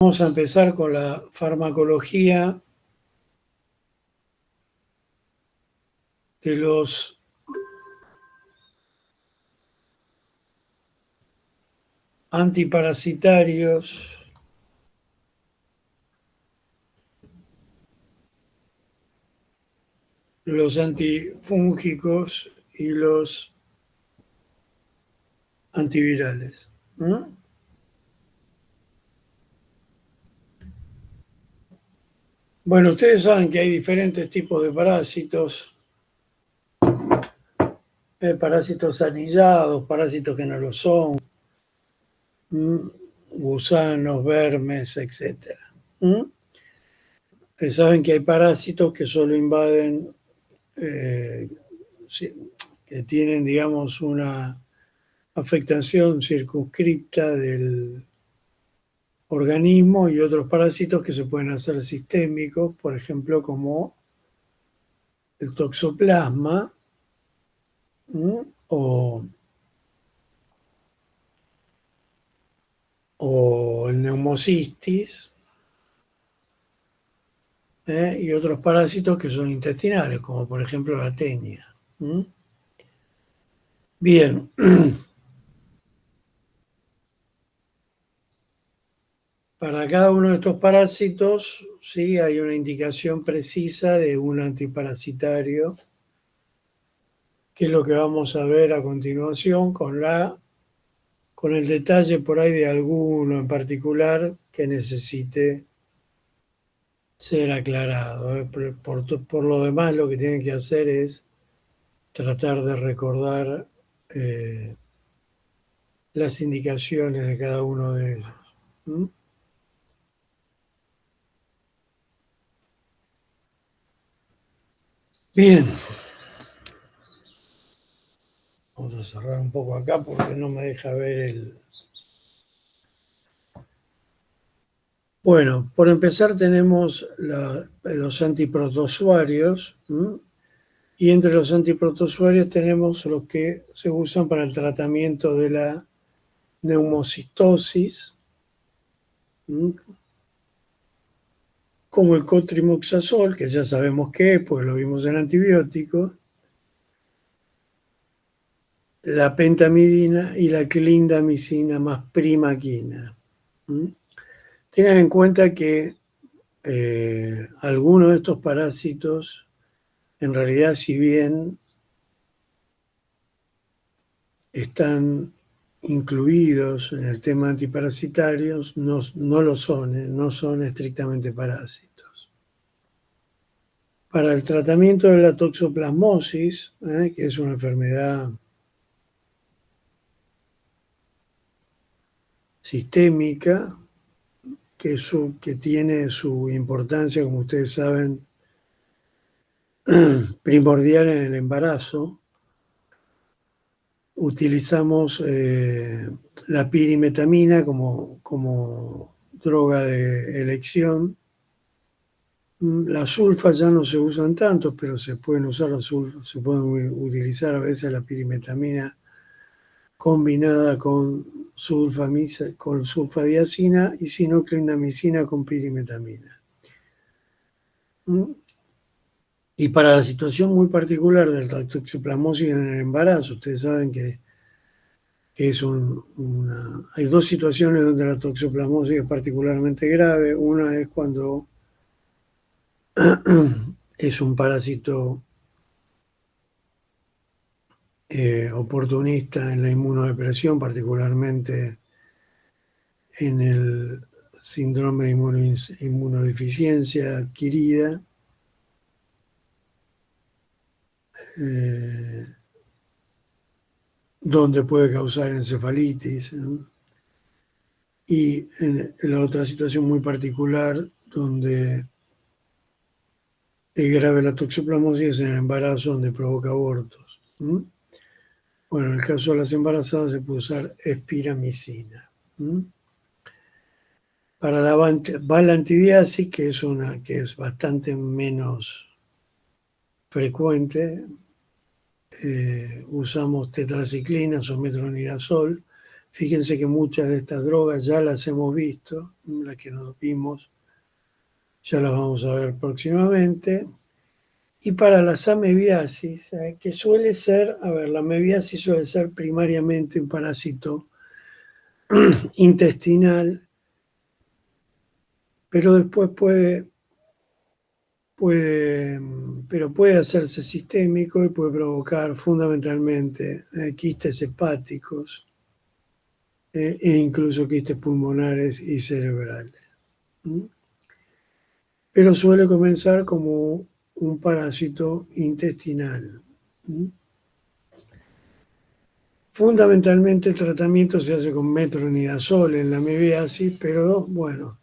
Vamos a empezar con la farmacología de los antiparasitarios, los antifúngicos y los antivirales. Bueno, ustedes saben que hay diferentes tipos de parásitos. Parásitos anillados, parásitos que no lo son, gusanos, vermes, etc. Saben que hay parásitos que solo invaden, que tienen, digamos, una afectación circunscripta del organismo, y otros parásitos que se pueden hacer sistémicos, por ejemplo, como el toxoplasma o el neumocistis, y otros parásitos que son intestinales, como por ejemplo la tenia. Bien. Para cada uno de estos parásitos, sí, hay una indicación precisa de un antiparasitario, que es lo que vamos a ver a continuación, con el detalle por ahí de alguno en particular que necesite ser aclarado. Por lo demás, lo que tienen que hacer es tratar de recordar las indicaciones de cada uno de ellos. Bien. Vamos a cerrar un poco acá porque no me deja ver el... Bueno, por empezar tenemos los antiprotozoarios, y entre los antiprotozoarios tenemos los que se usan para el tratamiento de la neumocistosis, como el cotrimoxazol, que ya sabemos qué es, pues lo vimos en antibióticos, la pentamidina y la clindamicina más primaquina. Tengan en cuenta que algunos de estos parásitos, en realidad, si bien están incluidos en el tema antiparasitarios, no lo son, no son estrictamente parásitos. Para el tratamiento de la toxoplasmosis, que es una enfermedad sistémica, que tiene su importancia, como ustedes saben, primordial en el embarazo, utilizamos la pirimetamina como droga de elección. Las sulfas ya no se usan tanto, pero se pueden usar se pueden utilizar a veces la pirimetamina combinada con sulfadiazina, y si no, clindamicina con pirimetamina. Y para la situación muy particular de la toxoplasmosis en el embarazo, ustedes saben que hay dos situaciones donde la toxoplasmosis es particularmente grave. Una es cuando es un parásito oportunista en la inmunodepresión, particularmente en el síndrome de inmunodeficiencia adquirida, donde puede causar encefalitis, y en la otra situación muy particular donde es grave la toxoplasmosis, en el embarazo, donde provoca abortos. Bueno, en el caso de las embarazadas se puede usar espiramicina. Para la valantidiasis, que es bastante menos frecuente, usamos tetraciclinas o metronidazol, Fíjense que muchas de estas drogas ya las hemos visto, las que nos vimos ya las vamos a ver próximamente. Y para las amebiasis, que suele ser, la amebiasis suele ser primariamente un parásito intestinal, pero después puede hacerse sistémico y puede provocar fundamentalmente quistes hepáticos e incluso quistes pulmonares y cerebrales. Pero suele comenzar como un parásito intestinal. Fundamentalmente el tratamiento se hace con metronidazol en la amebiasis, pero bueno,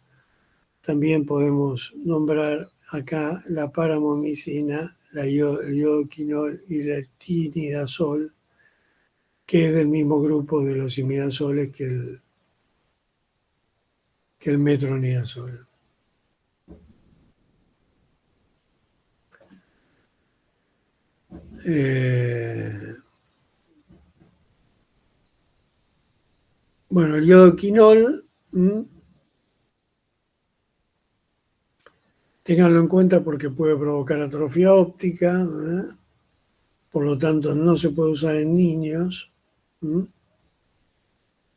también podemos nombrar acá la paramomicina, el iodoquinol y el tinidazol, que es del mismo grupo de los imidazoles que el metronidazol. Bueno, el iodoquinol, ténganlo en cuenta porque puede provocar atrofia óptica, por lo tanto no se puede usar en niños,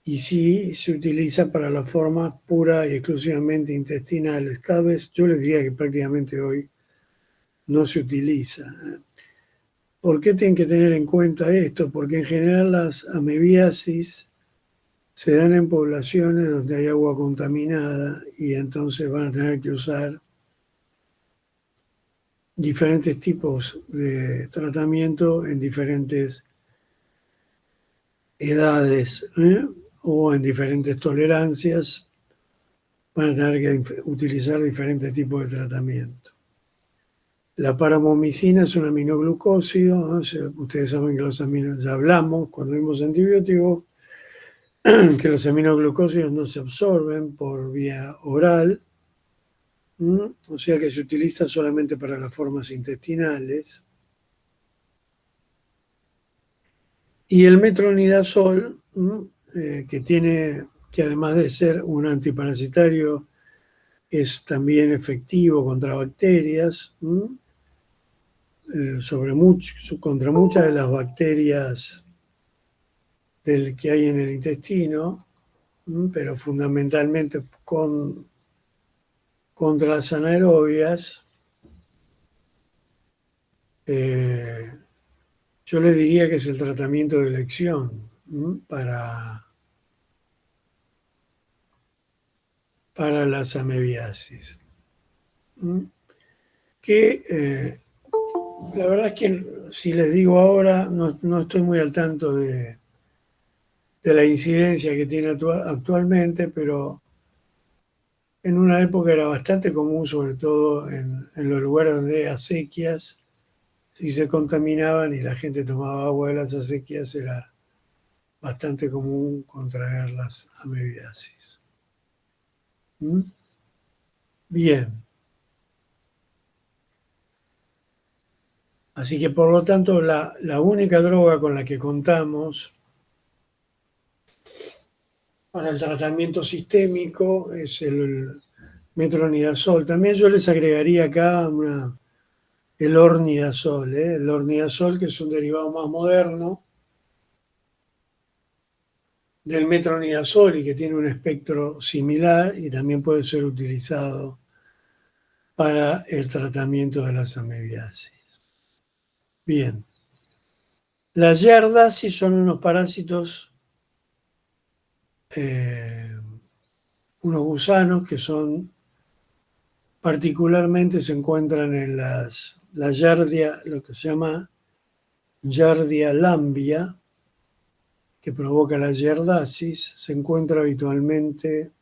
y sí se utiliza para las formas pura y exclusivamente intestinales. Cada vez, yo les diría que prácticamente hoy no se utiliza. ¿Por qué tienen que tener en cuenta esto? Porque en general las amebiasis se dan en poblaciones donde hay agua contaminada y entonces van a tener que usar diferentes tipos de tratamiento en diferentes edades o en diferentes tolerancias. Van a tener que utilizar diferentes tipos de tratamiento. La paramomicina es un aminoglucósido, ¿no? Ustedes saben que ya hablamos cuando vimos antibióticos, que los aminoglucósidos no se absorben por vía oral, o sea que se utiliza solamente para las formas intestinales. Y el metronidazol, que además de ser un antiparasitario, es también efectivo contra bacterias, contra muchas de las bacterias que hay en el intestino, pero fundamentalmente contra las anaerobias. Yo le diría que es el tratamiento de elección para las amebiasis. Que la verdad es que si les digo ahora, no estoy muy al tanto de la incidencia que tiene actualmente, pero en una época era bastante común, sobre todo en los lugares donde hay acequias. Si se contaminaban y la gente tomaba agua de las acequias, era bastante común contraer las amebiasis. Bien. Así que por lo tanto la única droga con la que contamos para el tratamiento sistémico es el metronidazol. También yo les agregaría acá el ornidazol, el ornidazol, que es un derivado más moderno del metronidazol y que tiene un espectro similar y también puede ser utilizado para el tratamiento de las amebiasis. Bien. Las yardasis son unos parásitos, unos gusanos que particularmente se encuentran en la Giardia, lo que se llama Giardia lambia, que provoca la yardasis, se encuentra habitualmente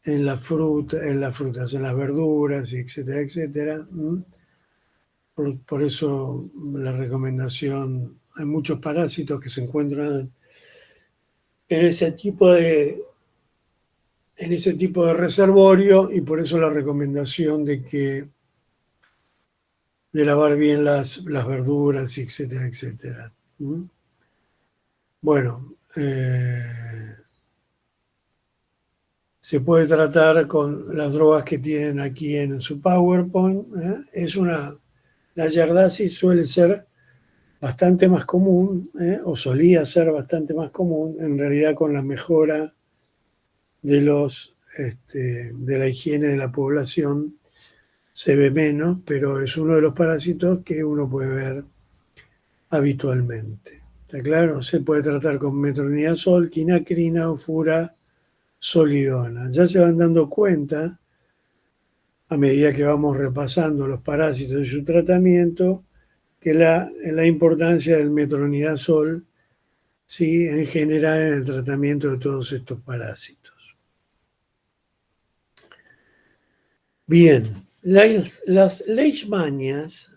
en las frutas, en las verduras, etcétera, etcétera. Por eso la recomendación, hay muchos parásitos que se encuentran en ese tipo de reservorio y por eso la recomendación de lavar bien las verduras, etcétera, etcétera. Bueno, se puede tratar con las drogas que tienen aquí en su PowerPoint. La yardasis suele ser bastante más común, o solía ser bastante más común, en realidad con la mejora de la higiene de la población se ve menos, pero es uno de los parásitos que uno puede ver habitualmente. ¿Está claro? Se puede tratar con metronidazol, quinacrina o furazolidona. Ya se van dando cuenta, a medida que vamos repasando los parásitos y su tratamiento, que la importancia del metronidazol, ¿sí?, en general en el tratamiento de todos estos parásitos. Bien, las leishmanias,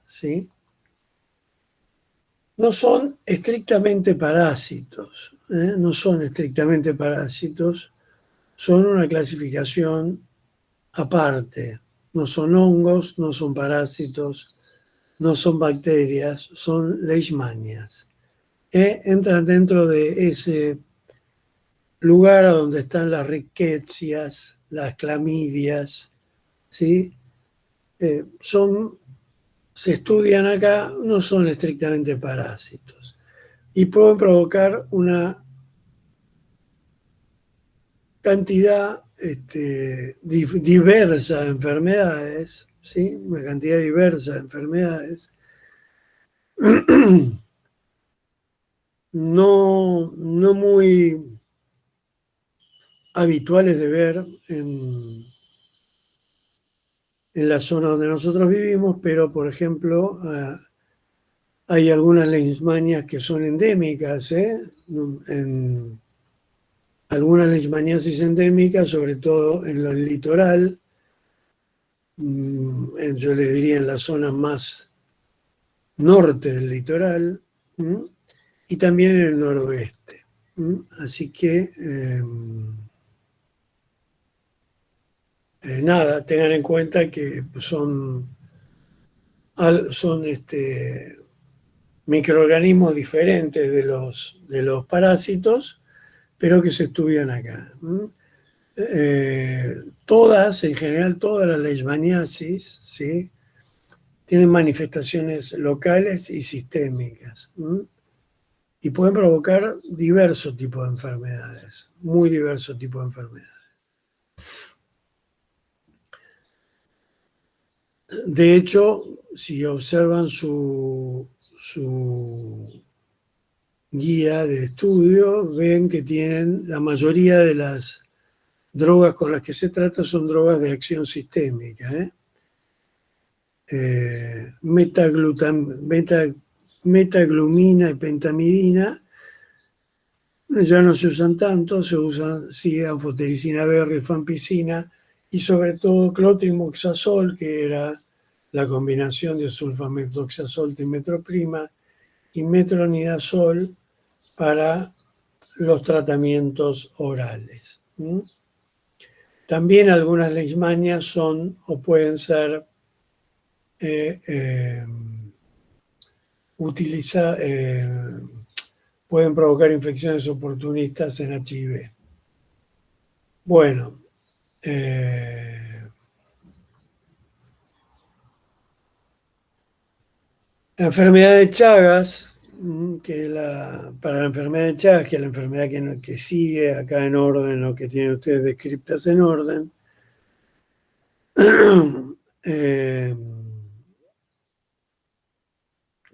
¿sí?, no son estrictamente parásitos, no son estrictamente parásitos, son una clasificación aparte. No son hongos, no son parásitos, no son bacterias, son leishmanias. Entran dentro de ese lugar a donde están las ricketsias, las clamidias, ¿sí? Se estudian acá, no son estrictamente parásitos y pueden provocar una cantidad diversa de enfermedades, ¿sí? Una cantidad diversa de enfermedades no muy habituales de ver en la zona donde nosotros vivimos, pero por ejemplo hay algunas leishmanias que son endémicas, algunas leishmaniasis endémicas, sobre todo en el litoral, yo le diría en la zona más norte del litoral, y también en el noroeste. Así que, nada, tengan en cuenta que son microorganismos diferentes de los parásitos, pero que se estudian acá. Todas, en general, todas las leishmaniasis, ¿sí?, tienen manifestaciones locales y sistémicas. Y pueden provocar diversos tipos de enfermedades, muy diversos tipos de enfermedades. De hecho, si observan su guía de estudio, ven que tienen la mayoría de las drogas con las que se trata son drogas de acción sistémica. Metaglumina y pentamidina ya no se usan tanto, se usan sí anfotericina B, rifampicina y sobre todo clotrimoxazol, que era la combinación de sulfamethoxazol, trimetroprima y metronidazol para los tratamientos orales. También algunas leishmanias son o pueden ser pueden provocar infecciones oportunistas en HIV. Bueno, la enfermedad de Chagas, para la enfermedad de Chagas, que es la enfermedad que sigue acá en orden, o que tienen ustedes descritas en orden,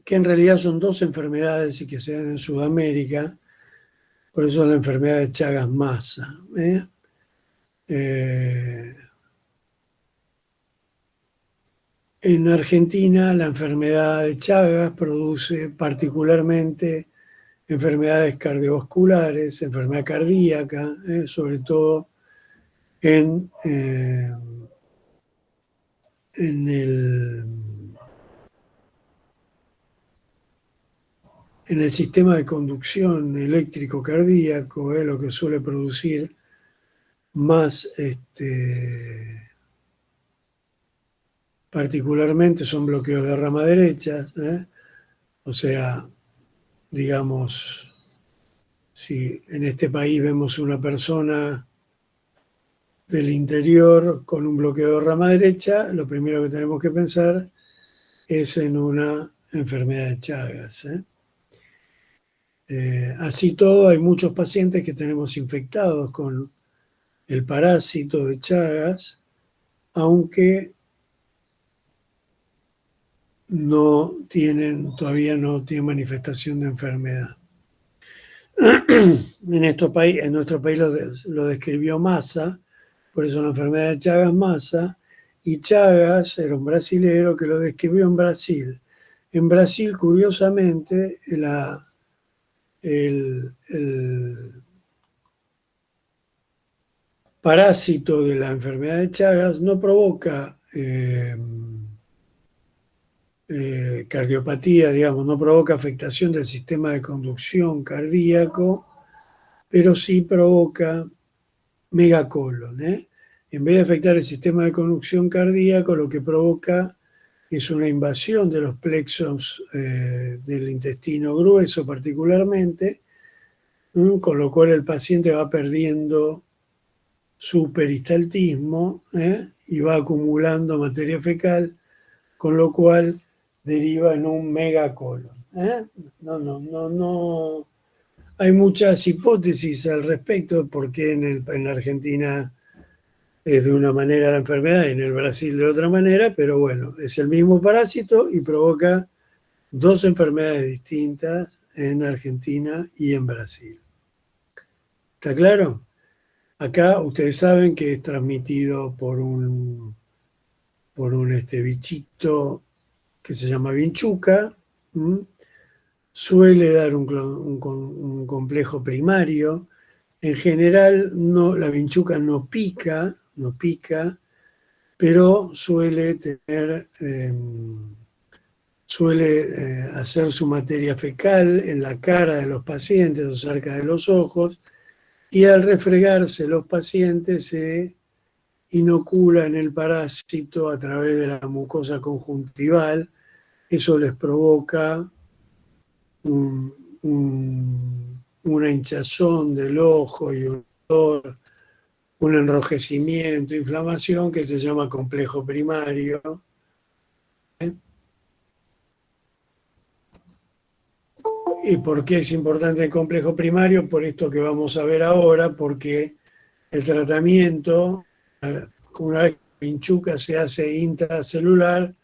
que en realidad son dos enfermedades y que se dan en Sudamérica, por eso es la enfermedad de Chagas-Massa. En Argentina, la enfermedad de Chagas produce particularmente enfermedades cardiovasculares, enfermedad cardíaca, sobre todo en el sistema de conducción eléctrico cardíaco, lo que suele producir más particularmente son bloqueos de rama derecha, o sea, digamos, si en este país vemos una persona del interior con un bloqueo de rama derecha, lo primero que tenemos que pensar es en una enfermedad de Chagas. Así todo, hay muchos pacientes que tenemos infectados con el parásito de Chagas, aunque todavía no tienen manifestación de enfermedad. En nuestro país lo describió Massa, por eso la enfermedad de Chagas Massa, y Chagas era un brasilero que lo describió en Brasil. En Brasil, curiosamente, el parásito de la enfermedad de Chagas no provoca cardiopatía, digamos, no provoca afectación del sistema de conducción cardíaco, pero sí provoca megacolon. En vez de afectar el sistema de conducción cardíaco, lo que provoca es una invasión de los plexos del intestino grueso particularmente, con lo cual el paciente va perdiendo su peristaltismo y va acumulando materia fecal, con lo cual deriva en un megacolon. No. Hay muchas hipótesis al respecto de por qué en la Argentina es de una manera la enfermedad y en el Brasil de otra manera, pero bueno, es el mismo parásito y provoca dos enfermedades distintas en Argentina y en Brasil. ¿Está claro? Acá ustedes saben que es transmitido por un bichito que se llama vinchuca. Suele dar un complejo primario. En general, la vinchuca no pica, pero suele hacer su materia fecal en la cara de los pacientes o cerca de los ojos, y al refregarse los pacientes se inoculan el parásito a través de la mucosa conjuntival. Eso les provoca una hinchazón del ojo y un dolor, un enrojecimiento, inflamación que se llama complejo primario. ¿Y por qué es importante el complejo primario? Por esto que vamos a ver ahora, porque el tratamiento, una vez que la vinchuca se hace intracelular,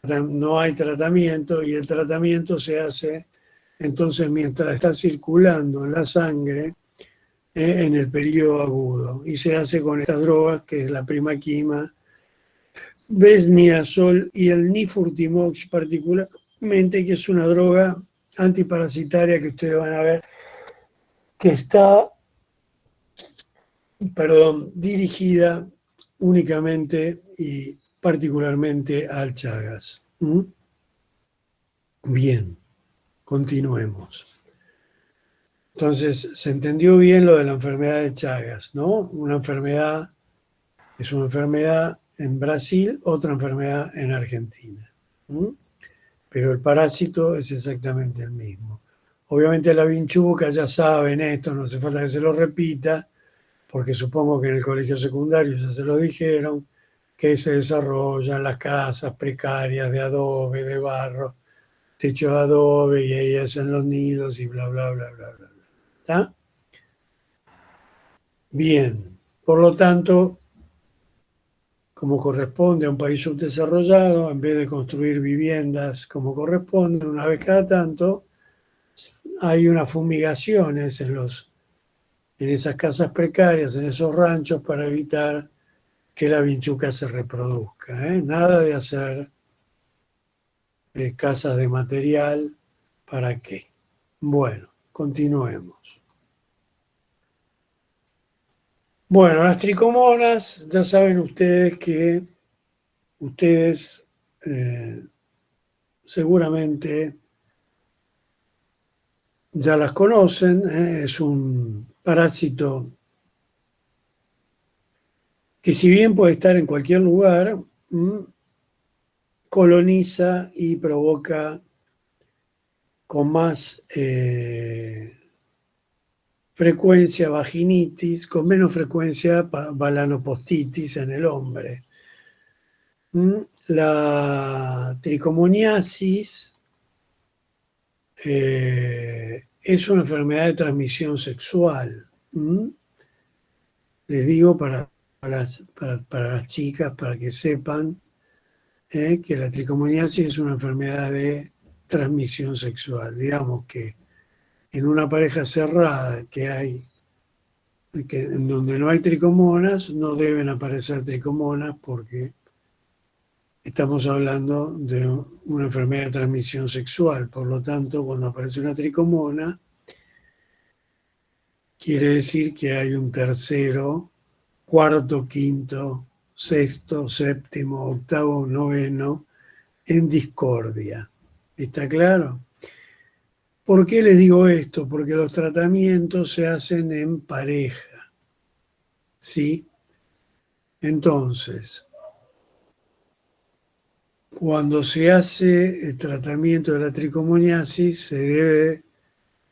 no hay tratamiento, y el tratamiento se hace entonces mientras está circulando en la sangre en el periodo agudo, y se hace con estas drogas, que es la primaquima, besniazol y el nifurtimox particularmente, que es una droga antiparasitaria que ustedes van a ver que está, dirigida únicamente y particularmente al Chagas. Bien, continuemos. Entonces, se entendió bien lo de la enfermedad de Chagas, ¿no? Es una enfermedad en Brasil, otra enfermedad en Argentina. Pero el parásito es exactamente el mismo. Obviamente la vinchuca, ya saben esto, no hace falta que se lo repita, porque supongo que en el colegio secundario ya se lo dijeron, que se desarrolla en las casas precarias de adobe, de barro, techo de adobe, y ahí hacen los nidos y bla, bla, bla, bla, bla. ¿Está? Bien. Por lo tanto, como corresponde a un país subdesarrollado, en vez de construir viviendas como corresponde una vez cada tanto, hay unas fumigaciones en esas casas precarias, en esos ranchos, para evitar que la vinchuca se reproduzca. Nada de hacer casas de material. ¿Para qué? Bueno, continuemos. Bueno, las tricomonas, ya saben ustedes que seguramente ya las conocen. Es un parásito que, si bien puede estar en cualquier lugar, coloniza y provoca con más frecuencia vaginitis, con menos frecuencia balanopostitis en el hombre. La tricomoniasis es una enfermedad de transmisión sexual. Les digo para las chicas, para que sepan que la tricomoniasis es una enfermedad de transmisión sexual. Digamos que en una pareja cerrada en donde no hay tricomonas, no deben aparecer tricomonas porque estamos hablando de una enfermedad de transmisión sexual. Por lo tanto, cuando aparece una tricomona, quiere decir que hay un tercero, cuarto, quinto, sexto, séptimo, octavo, noveno en discordia. ¿Está claro? ¿Por qué les digo esto? Porque los tratamientos se hacen en pareja. ¿Sí? Entonces, cuando se hace el tratamiento de la tricomoniasis, se debe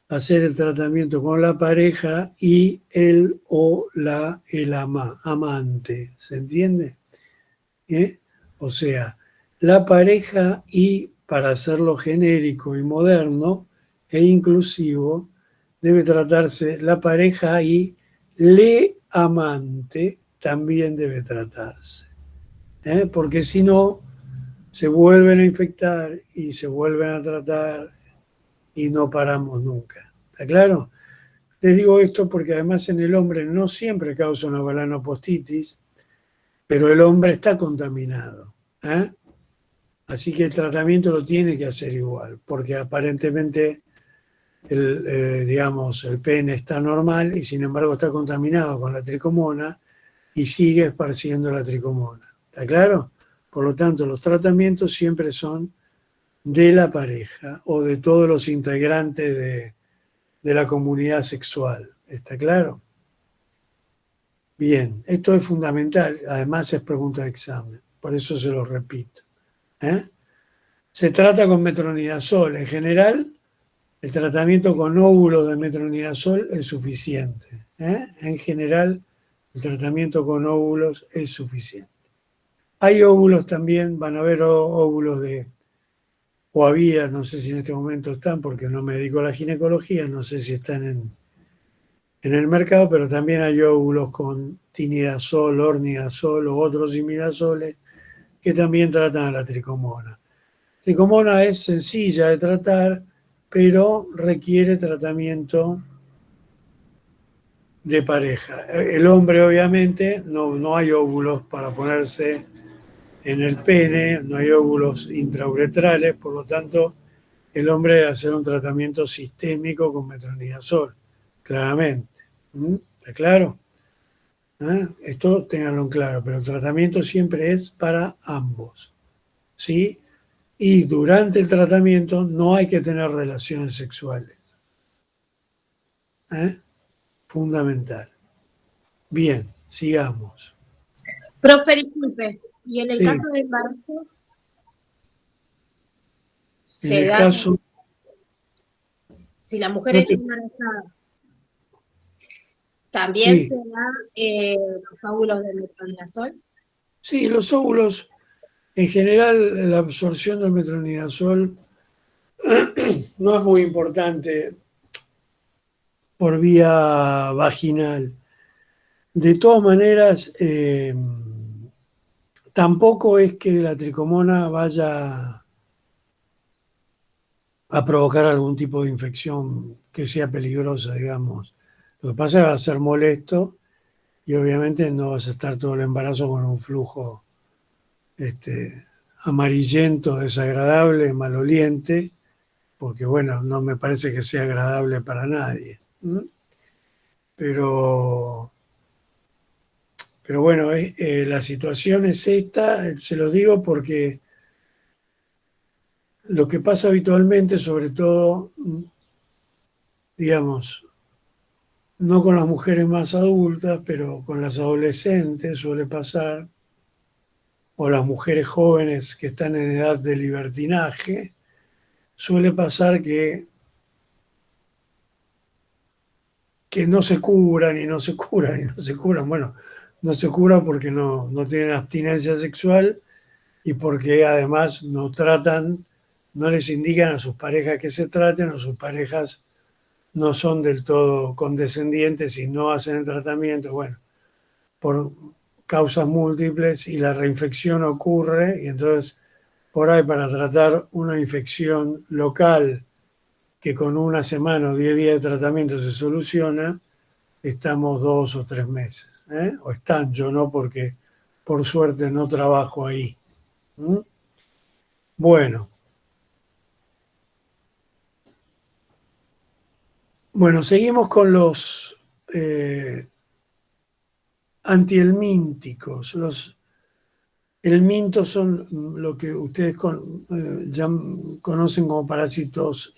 hacer el tratamiento con la pareja y el amante. ¿Se entiende? O sea, la pareja y, para hacerlo genérico y moderno e inclusivo, debe tratarse la pareja y le amante también debe tratarse. Porque si no, se vuelven a infectar y se vuelven a tratar y no paramos nunca. ¿Está claro? Les digo esto porque además en el hombre no siempre causa una balanopostitis, pero el hombre está contaminado. Así que el tratamiento lo tiene que hacer igual, porque aparentemente el pene está normal y sin embargo está contaminado con la tricomona y sigue esparciendo la tricomona. ¿Está claro? Por lo tanto, los tratamientos siempre son de la pareja o de todos los integrantes de la comunidad sexual. ¿Está claro? Bien, esto es fundamental, además es pregunta de examen, por eso se lo repito. Se trata con metronidazol. En general, el tratamiento con óvulos de metronidazol es suficiente. En general, el tratamiento con óvulos es suficiente. Hay óvulos también, van a haber óvulos o había, no sé si en este momento están, porque no me dedico a la ginecología, no sé si están en el mercado, pero también hay óvulos con tinidazol, ornidazol o otros imidazoles que también tratan a la tricomona. Tricomona es sencilla de tratar, pero requiere tratamiento de pareja. El hombre, obviamente, no hay óvulos para ponerse en el pene, no hay óvulos intrauretrales, por lo tanto, el hombre debe hacer un tratamiento sistémico con metronidazol, claramente. ¿Está claro? Esto ténganlo en claro, pero el tratamiento siempre es para ambos. ¿Sí? Y durante el tratamiento no hay que tener relaciones sexuales. Fundamental. Bien, sigamos. Profe, disculpe, ¿y en el Sí, caso de embarazo? en Se el da, caso... si la mujer No está te, embarazada, también se sí, da los óvulos de metronidazol. sí, los óvulos, en general, la absorción del metronidazol no es muy importante por vía vaginal. De todas maneras, tampoco es que la tricomona vaya a provocar algún tipo de infección que sea peligrosa, digamos. Lo que pasa es que va a ser molesto y obviamente no vas a estar todo el embarazo con un flujo amarillento, desagradable, maloliente, porque bueno, no me parece que sea agradable para nadie. Pero bueno, la situación es esta, se lo digo porque lo que pasa habitualmente, sobre todo, digamos, no con las mujeres más adultas, pero con las adolescentes suele pasar, o las mujeres jóvenes que están en edad de libertinaje, suele pasar que que no se curan y no se curan y no se curan. Bueno, no se curan porque no tienen abstinencia sexual y porque además no tratan, no les indican a sus parejas que se traten, o sus parejas no son del todo condescendientes y no hacen el tratamiento, bueno, por causas múltiples, y la reinfección ocurre, y entonces por ahí para tratar una infección local que con una semana o 10 días de tratamiento se soluciona, estamos 2 o 3 meses, ¿eh? O están, yo no, porque por suerte no trabajo ahí. ¿Mm? Bueno, seguimos con los antihelmínticos. Los helmintos son lo que ustedes ya conocen como parásitos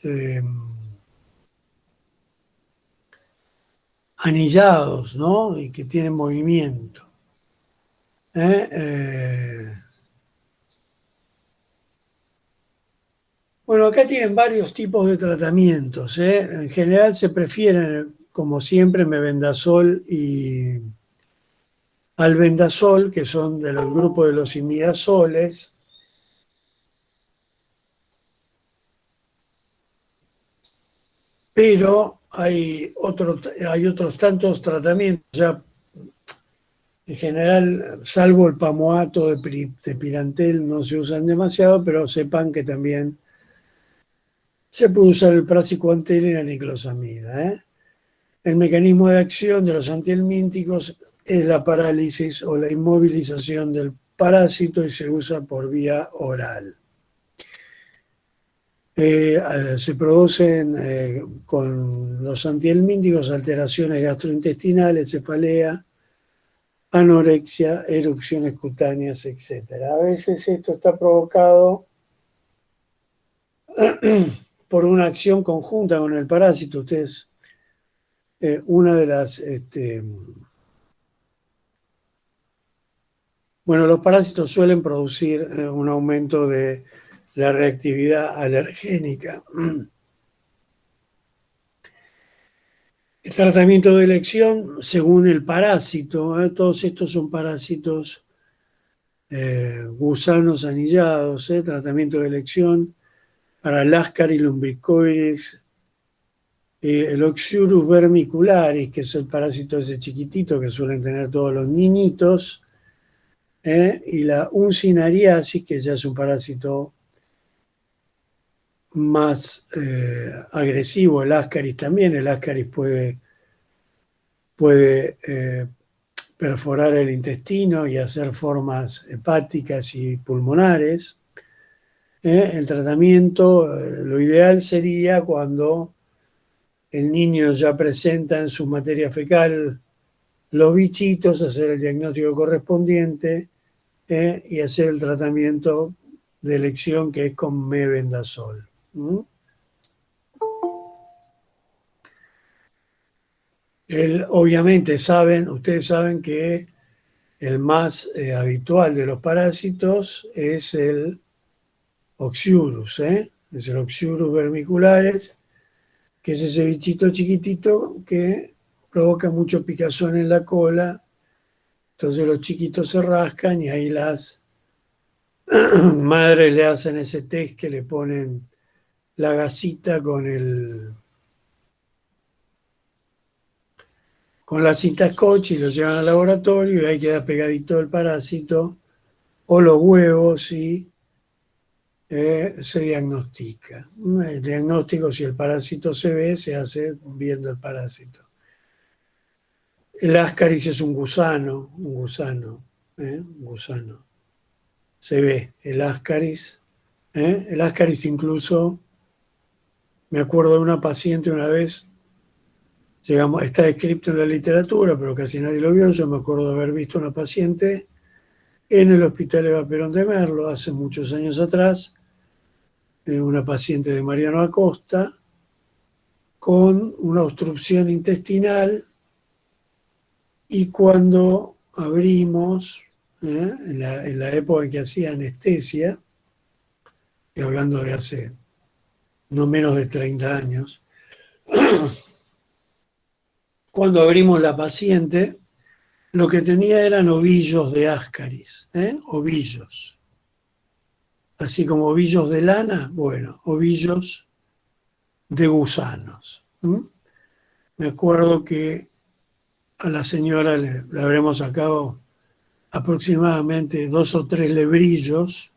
anillados, ¿no? Y que tienen movimiento. Bueno, acá tienen varios tipos de tratamientos, ¿eh? En general se prefieren, como siempre, mebendazol y albendazol, que son del grupo de los imidazoles. Pero hay otros tantos tratamientos, ya en general, salvo el pamoato de Pirantel, no se usan demasiado, pero sepan que también se puede usar el praziquantel y la niclosamida, ¿eh? El mecanismo de acción de los antihelmínticos es la parálisis o la inmovilización del parásito y se usa por vía oral. Se producen con los antihelmínticos alteraciones gastrointestinales, cefalea, anorexia, erupciones cutáneas, etc. A veces esto está provocado por una acción conjunta con el parásito. Ustedes, una de las... bueno, los parásitos suelen producir un aumento de la reactividad alergénica. El tratamiento de elección, según el parásito, todos estos son parásitos gusanos anillados, tratamiento de elección para Láscaris lumbricoides, el Oxyurus vermicularis, que es el parásito ese chiquitito que suelen tener todos los niñitos, y la uncinariasis, que ya es un parásito más agresivo, el Ascaris también. El Ascaris puede perforar el intestino y hacer formas hepáticas y pulmonares. El tratamiento, lo ideal sería cuando el niño ya presenta en su materia fecal los bichitos, hacer el diagnóstico correspondiente y hacer el tratamiento de elección, que es con mebendazol. Obviamente ustedes saben que el más habitual de los parásitos es el Oxyurus, es el Oxyurus vermicularis, que es ese bichito chiquitito que provoca mucho picazón en la cola. Entonces los chiquitos se rascan y ahí las madres le hacen ese test que le ponen la gasita con la cinta scotch y lo llevan al laboratorio y ahí queda pegadito el parásito o los huevos y se diagnostica. El diagnóstico, si el parásito se ve, se hace viendo el parásito. El Ascaris es un gusano. Se ve el Ascaris. El Ascaris incluso, me acuerdo de una paciente una vez, está descrito en la literatura, pero casi nadie lo vio. Yo me acuerdo de haber visto una paciente en el Hospital Eva Perón de Merlo hace muchos años atrás, una paciente de Mariano Acosta, con una obstrucción intestinal, y cuando abrimos, en la época en que hacía anestesia, y hablando de hace no menos de 30 años, cuando abrimos la paciente, lo que tenía eran ovillos de Ascaris, ovillos. Así como ovillos de lana, bueno, ovillos de gusanos. Me acuerdo que a la señora le habremos sacado aproximadamente 2 o 3 lebrillos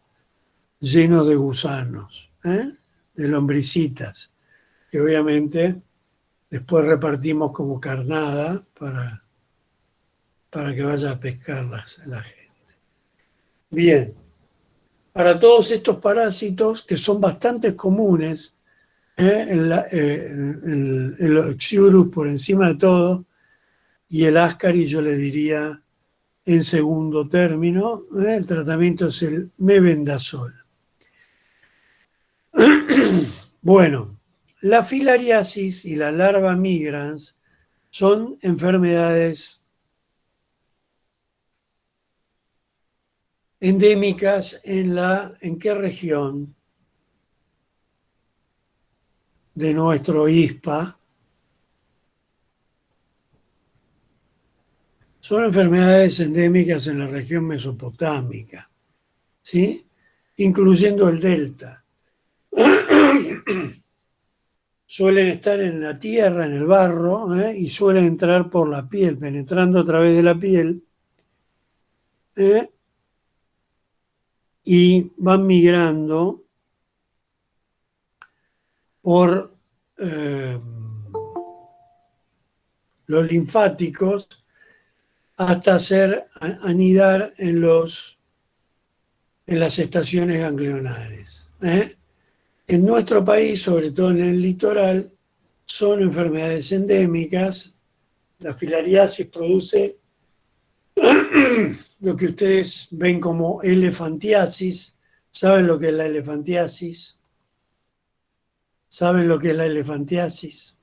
llenos de gusanos, de lombricitas, que obviamente después repartimos como carnada para que vaya a pescarlas la gente. Bien, para todos estos parásitos que son bastante comunes, el Oxyurus por encima de todo, y el Ascaris yo le diría en segundo término, el tratamiento es el mebendazol. Bueno, la filariasis y la larva migrans son enfermedades endémicas ¿en qué región de nuestro ISPA? Son enfermedades endémicas en la región mesopotámica, ¿sí? Incluyendo el delta. Suelen estar en la tierra, en el barro, y suelen entrar por la piel, penetrando a través de la piel, y van migrando por los linfáticos hasta anidar en las estaciones ganglionares. En nuestro país, sobre todo en el litoral, son enfermedades endémicas. La filariasis produce lo que ustedes ven como elefantiasis. ¿Saben lo que es la elefantiasis? ¿Saben lo que es la elefantiasis?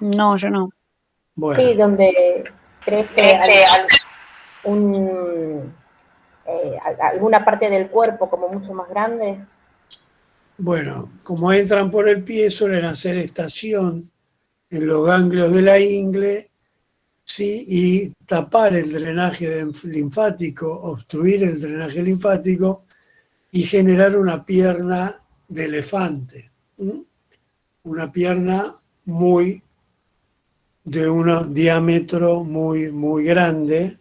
No, yo no. Bueno. Sí, donde crece alguna parte del cuerpo como mucho más grande. Bueno, como entran por el pie, suelen hacer estación en los ganglios de la ingle, ¿sí? Y tapar el drenaje linfático, obstruir el drenaje linfático y generar una pierna de elefante. Una pierna de un diámetro muy grande.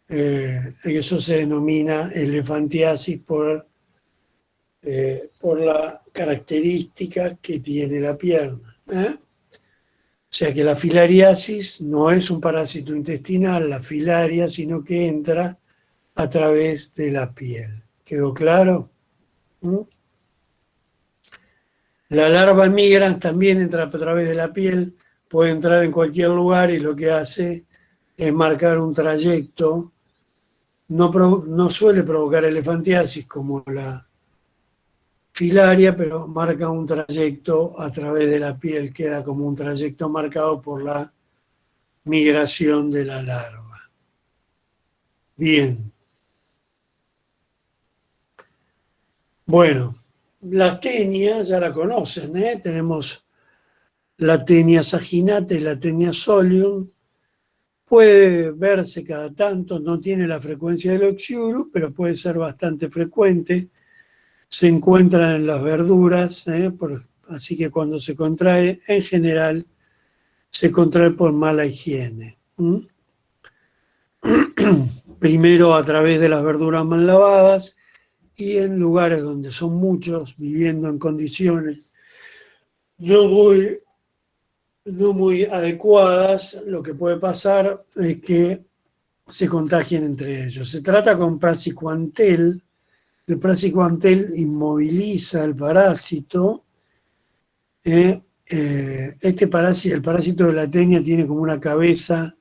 Eso se denomina elefantiasis por la característica que tiene la pierna. O sea que la filariasis no es un parásito intestinal, la filaria, sino que entra a través de la piel. ¿Quedó claro? La larva migrans también entra a través de la piel, puede entrar en cualquier lugar y lo que hace es marcar un trayecto. No suele provocar elefantiasis como la filaria, pero marca un trayecto a través de la piel, queda como un trayecto marcado por la migración de la larva. Bien. Bueno, la tenia ya la conocen, tenemos la tenia saginata y la tenia solium. Puede verse cada tanto, no tiene la frecuencia del Oxyurus, pero puede ser bastante frecuente. Se encuentran en las verduras, así que cuando se contrae, en general, se contrae por mala higiene. Primero a través de las verduras mal lavadas y en lugares donde son muchos viviendo en condiciones no muy adecuadas, lo que puede pasar es que se contagien entre ellos. Se trata con praziquantel. El praziquantel inmoviliza el parásito. El parásito de la tenia tiene como una cabeza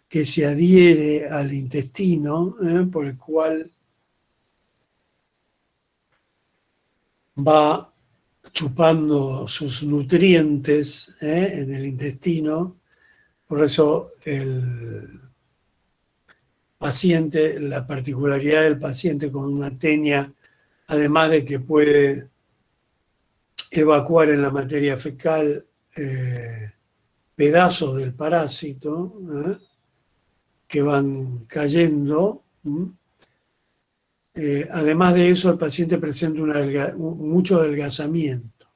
que se adhiere al intestino, por el cual va chupando sus nutrientes en el intestino. Por eso el paciente, la particularidad del paciente con una tenia, además de que puede evacuar en la materia fecal pedazos del parásito que van cayendo. Además de eso, el paciente presenta mucho adelgazamiento.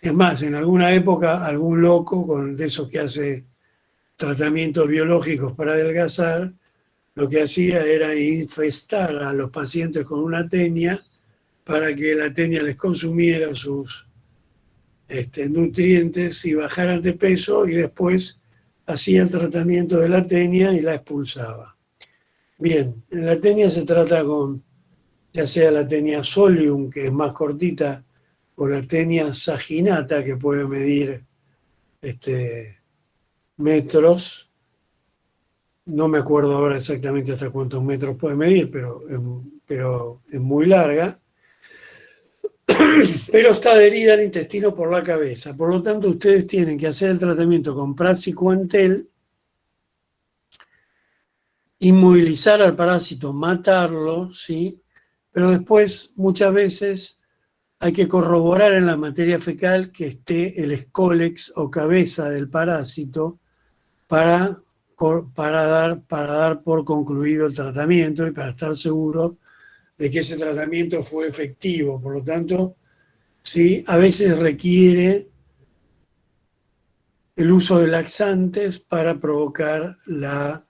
Es más, en alguna época, algún loco de esos que hace tratamientos biológicos para adelgazar, lo que hacía era infestar a los pacientes con una tenia para que la tenia les consumiera sus nutrientes y bajaran de peso, y después hacía el tratamiento de la tenia y la expulsaba. Bien, en la tenia se trata con, ya sea la tenia solium, que es más cortita, o la tenia saginata, que puede medir metros. No me acuerdo ahora exactamente hasta cuántos metros puede medir, pero es muy larga. Pero está adherida al intestino por la cabeza. Por lo tanto, ustedes tienen que hacer el tratamiento con praziquantel, inmovilizar al parásito, matarlo, ¿sí? Pero después, muchas veces, hay que corroborar en la materia fecal que esté el escólex o cabeza del parásito para dar por concluido el tratamiento y para estar seguro de que ese tratamiento fue efectivo. Por lo tanto, sí, a veces requiere el uso de laxantes para provocar la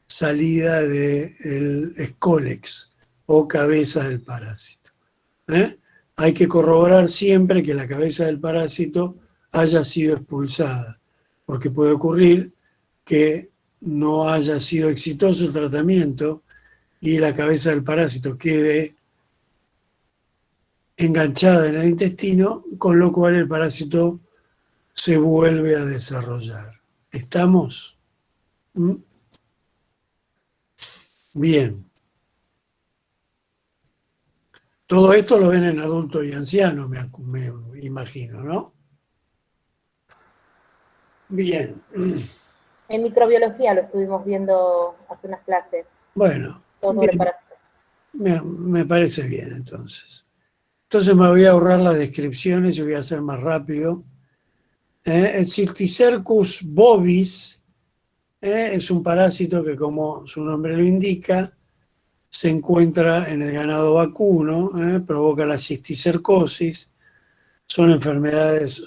salida del escólex o cabeza del parásito. Hay que corroborar siempre que la cabeza del parásito haya sido expulsada, porque puede ocurrir que no haya sido exitoso el tratamiento y la cabeza del parásito quede enganchada en el intestino, con lo cual el parásito se vuelve a desarrollar. ¿Estamos? Bien. Todo esto lo ven en adultos y ancianos, me imagino, ¿no? Bien. En microbiología lo estuvimos viendo hace unas clases. Bueno, Todo sobre parásitos. me parece bien entonces. Entonces me voy a ahorrar las descripciones y voy a hacer más rápido. El Cysticercus bovis es un parásito que, como su nombre lo indica, se encuentra en el ganado vacuno, provoca la cisticercosis. Son enfermedades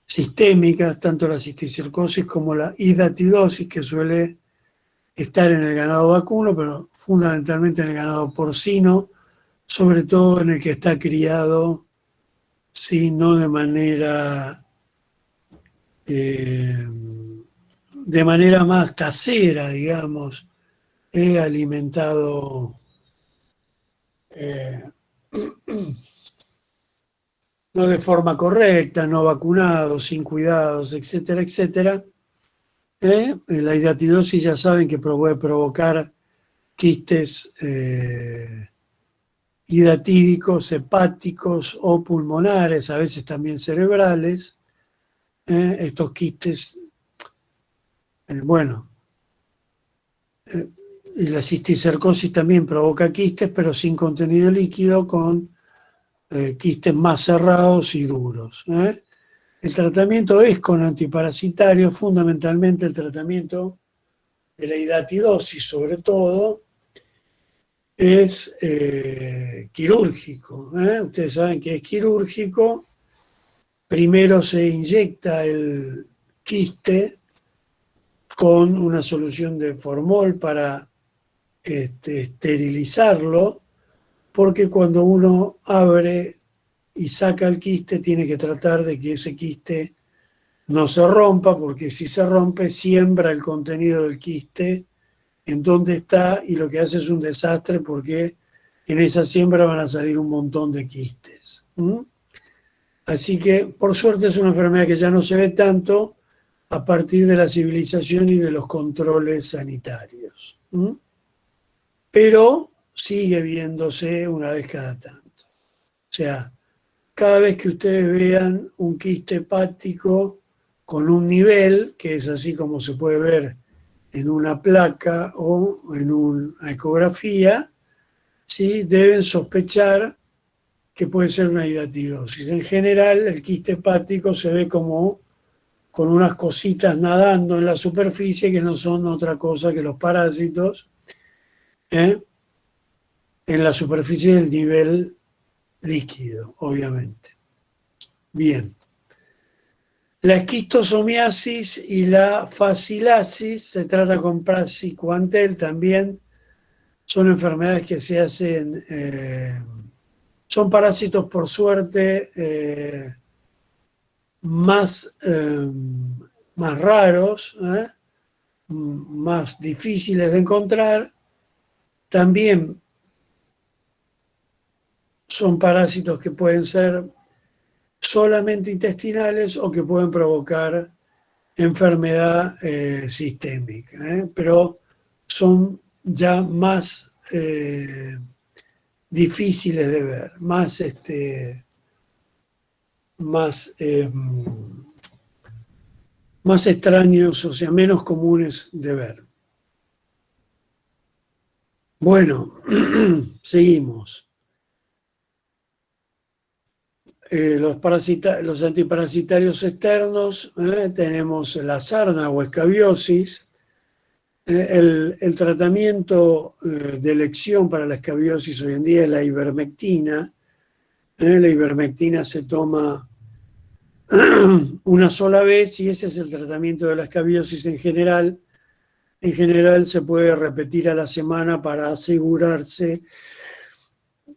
sistémicas, tanto la cisticercosis como la hidatidosis, que suele estar en el ganado vacuno, pero fundamentalmente en el ganado porcino, sobre todo en el que está criado, si no de manera más casera, digamos, alimentado no de forma correcta, no vacunado, sin cuidados, etcétera, etcétera. La hidatidosis ya saben que puede provocar quistes hidatídicos, hepáticos o pulmonares, a veces también cerebrales. Estos quistes, y la cisticercosis también provoca quistes, pero sin contenido líquido, con quistes más cerrados y duros. El tratamiento es con antiparasitarios, fundamentalmente el tratamiento de la hidatidosis, sobre todo, es quirúrgico. Ustedes saben que es quirúrgico. Primero se inyecta el quiste con una solución de formol para esterilizarlo, porque cuando uno abre y saca el quiste, tiene que tratar de que ese quiste no se rompa, porque si se rompe, siembra el contenido del quiste en donde está, y lo que hace es un desastre, porque en esa siembra van a salir un montón de quistes. Así que, por suerte, es una enfermedad que ya no se ve tanto a partir de la civilización y de los controles sanitarios. Pero sigue viéndose una vez cada tanto. O sea, cada vez que ustedes vean un quiste hepático con un nivel, que es así como se puede ver en una placa o en una ecografía, ¿sí? Deben sospechar que puede ser una hidatidosis. En general, el quiste hepático se ve como con unas cositas nadando en la superficie que no son otra cosa que los parásitos en la superficie del nivel líquido, obviamente. Bien. La esquistosomiasis y la facilasis, se trata con praziquantel también, son enfermedades que se hacen, son parásitos por suerte más raros, más difíciles de encontrar. También son parásitos que pueden ser solamente intestinales o que pueden provocar enfermedad sistémica, pero son ya más difíciles de ver, más extraños, o sea, menos comunes de ver. Bueno, seguimos. Los antiparasitarios externos, tenemos la sarna o escabiosis. El tratamiento de elección para la escabiosis hoy en día es la ivermectina. La ivermectina se toma una sola vez y ese es el tratamiento de la escabiosis en general. En general se puede repetir a la semana para asegurarse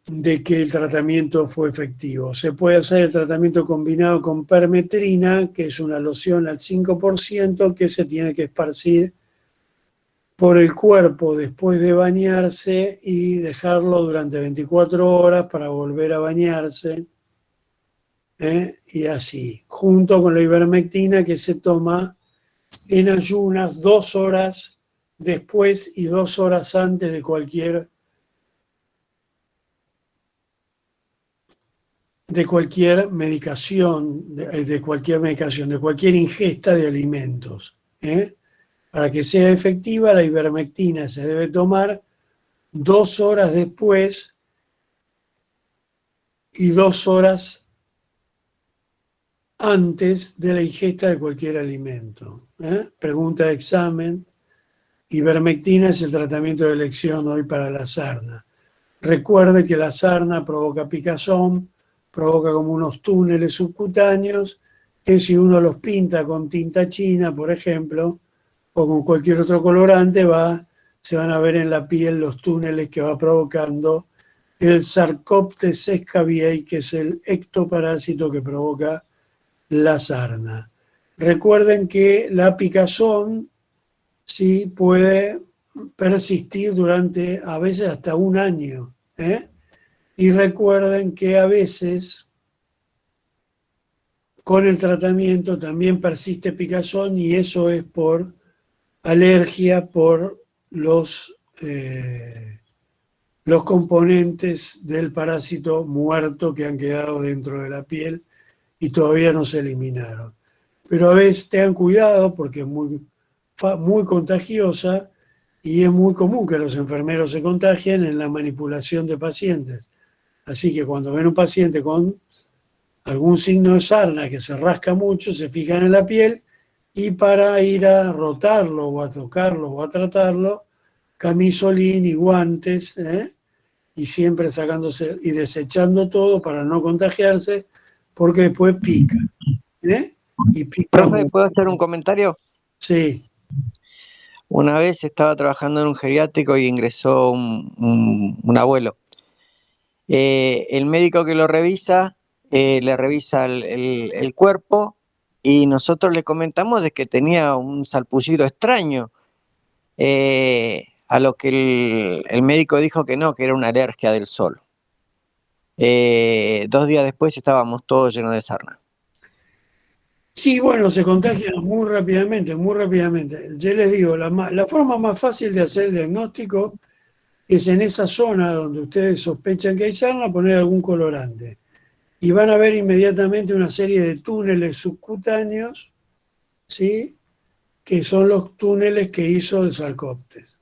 de que el tratamiento fue efectivo. Se puede hacer el tratamiento combinado con permetrina, que es una loción al 5% que se tiene que esparcir por el cuerpo después de bañarse y dejarlo durante 24 horas para volver a bañarse. Y así, junto con la ivermectina que se toma en ayunas 2 horas después y 2 horas antes de cualquier medicación, de cualquier ingesta de alimentos. Para que sea efectiva, la ivermectina se debe tomar 2 horas después y 2 horas antes de la ingesta de cualquier alimento. Pregunta de examen. Ivermectina es el tratamiento de elección hoy para la sarna. Recuerde que la sarna provoca picazón, provoca como unos túneles subcutáneos, que si uno los pinta con tinta china, por ejemplo, o con cualquier otro colorante, se van a ver en la piel los túneles que va provocando el Sarcoptes escabiei, que es el ectoparásito que provoca la sarna. Recuerden que la picazón sí puede persistir durante a veces hasta 1 año. Y recuerden que a veces con el tratamiento también persiste picazón y eso es por alergia por los componentes del parásito muerto que han quedado dentro de la piel y todavía no se eliminaron. Pero a veces tengan cuidado porque es muy contagiosa y es muy común que los enfermeros se contagien en la manipulación de pacientes. Así que cuando ven un paciente con algún signo de sarna que se rasca mucho, se fijan en la piel y para ir a rotarlo o a tocarlo o a tratarlo, camisolín y guantes, y siempre sacándose y desechando todo para no contagiarse, porque después pica. Y pica. Profe, ¿puedo hacer un comentario? Sí. Una vez estaba trabajando en un geriátrico y ingresó un abuelo. El médico que lo revisa, le revisa el cuerpo y nosotros le comentamos de que tenía un salpullido extraño, a lo que el médico dijo que no, que era una alergia del sol. 2 días después estábamos todos llenos de sarna. Sí, bueno, se contagian muy rápidamente, muy rápidamente. Yo les digo, la forma más fácil de hacer el diagnóstico es en esa zona donde ustedes sospechan que hay sarna, poner algún colorante. Y van a ver inmediatamente una serie de túneles subcutáneos, ¿sí?, que son los túneles que hizo el Sarcoptes.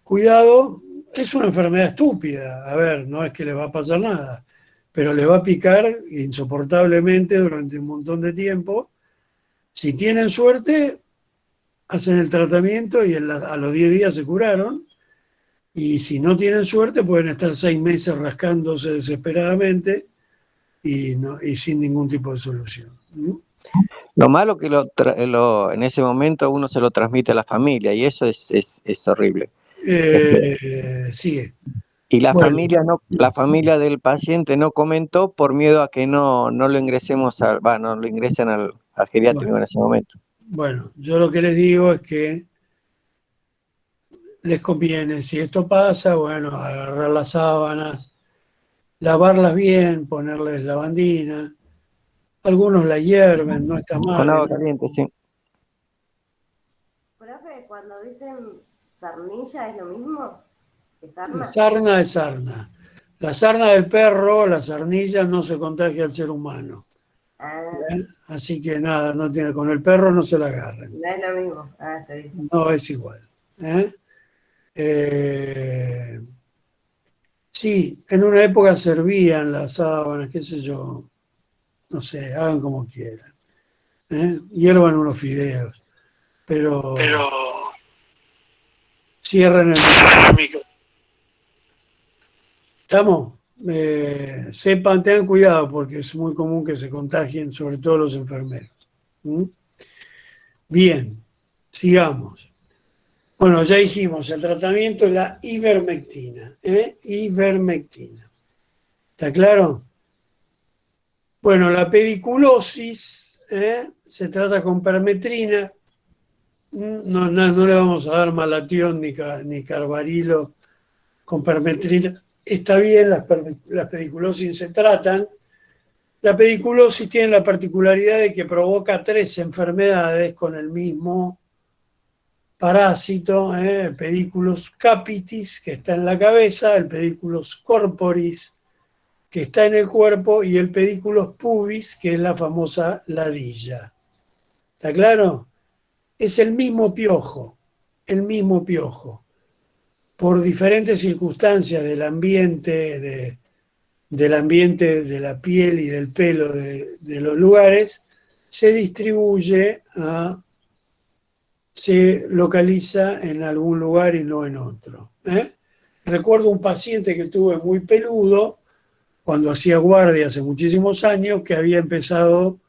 Cuidado, es una enfermedad estúpida. A ver, no es que le va a pasar nada, pero les va a picar insoportablemente durante un montón de tiempo. Si tienen suerte, hacen el tratamiento y a los 10 días se curaron. Y si no tienen suerte, pueden estar 6 meses rascándose desesperadamente y sin ningún tipo de solución. Lo malo que en ese momento uno se lo transmite a la familia y eso es horrible. Sigue. Y la Bueno, la familia del paciente no comentó por miedo a que no lo ingresemos no lo ingresen al geriátrico en ese momento. Bueno, yo lo que les digo es que les conviene, si esto pasa, bueno, agarrar las sábanas, lavarlas bien, ponerles lavandina. Algunos la hierven, no está mal. Con agua caliente, sí. Profe, cuando dicen sarnilla, ¿es lo mismo que sarna? Sarna es sarna. La sarna del perro, la sarnilla, no se contagia al ser humano. Así que nada, con el perro no se la agarren. No es lo mismo. Está bien. No es igual. Sí, en una época servían las sábanas, qué sé yo, no sé, hagan como quieran. Hiervan unos fideos, pero cierren el micro. ¿Estamos? Sepan, tengan cuidado porque es muy común que se contagien, sobre todo los enfermeros. Bien, sigamos. Bueno, ya dijimos, el tratamiento es la ivermectina. Ivermectina. ¿Está claro? Bueno, la pediculosis se trata con permetrina. No le vamos a dar malatión ni carbarilo con permetrina. Está bien, las pediculosis se tratan. La pediculosis tiene la particularidad de que provoca 3 enfermedades con el mismo parásito, el pediculus capitis, que está en la cabeza, el pediculus corporis, que está en el cuerpo, y el pediculus pubis, que es la famosa ladilla. ¿Está claro? Es el mismo piojo. Por diferentes circunstancias del ambiente, de la piel y del pelo de los lugares, se localiza en algún lugar y no en otro. Recuerdo un paciente que tuve muy peludo, cuando hacía guardia hace muchísimos años, que había empezado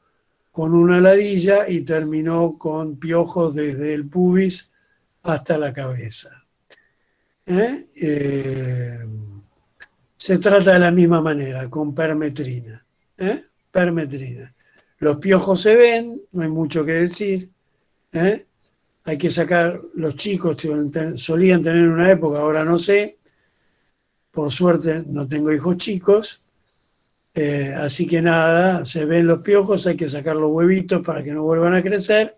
con una ladilla y terminó con piojos desde el pubis hasta la cabeza. Se trata de la misma manera, con permetrina. Permetrina. Los piojos se ven, no hay mucho que decir. Hay que sacar, los chicos solían tener en una época, ahora no sé. Por suerte no tengo hijos chicos. Así que nada, se ven los piojos, hay que sacar los huevitos para que no vuelvan a crecer.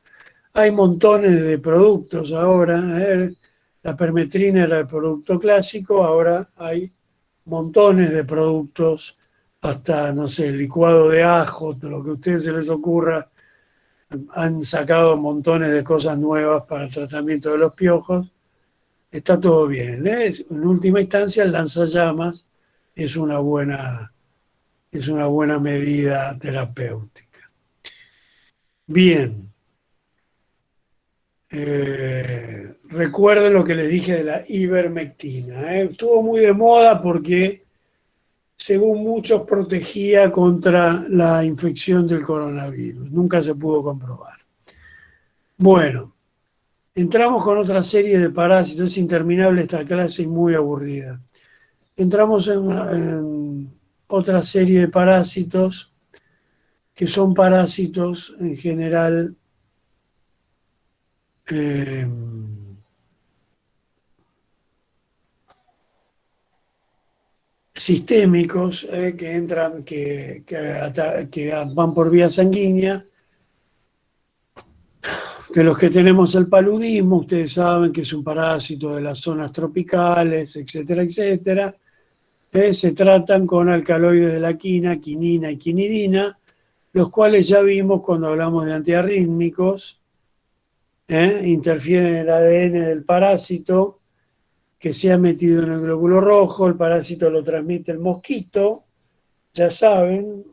Hay montones de productos ahora. La permetrina era el producto clásico, ahora hay montones de productos, hasta, no sé, licuado de ajo, lo que a ustedes se les ocurra. Han sacado montones de cosas nuevas para el tratamiento de los piojos. Está todo bien. En última instancia, el lanzallamas es una buena medida terapéutica. Bien. Recuerden lo que les dije de la ivermectina. Estuvo muy de moda porque, según muchos, protegía contra la infección del coronavirus. Nunca se pudo comprobar. Bueno, entramos con otra serie de parásitos. Es interminable esta clase y muy aburrida. Entramos en otra serie de parásitos que son parásitos en general sistémicos, que entran, que van por vía sanguínea, que los que tenemos el paludismo, ustedes saben que es un parásito de las zonas tropicales, etcétera, etcétera. Se tratan con alcaloides de la quinina y quinidina, los cuales ya vimos cuando hablamos de antiarrítmicos. Interfieren en el ADN del parásito que se ha metido en el glóbulo rojo. El parásito lo transmite el mosquito, ya saben.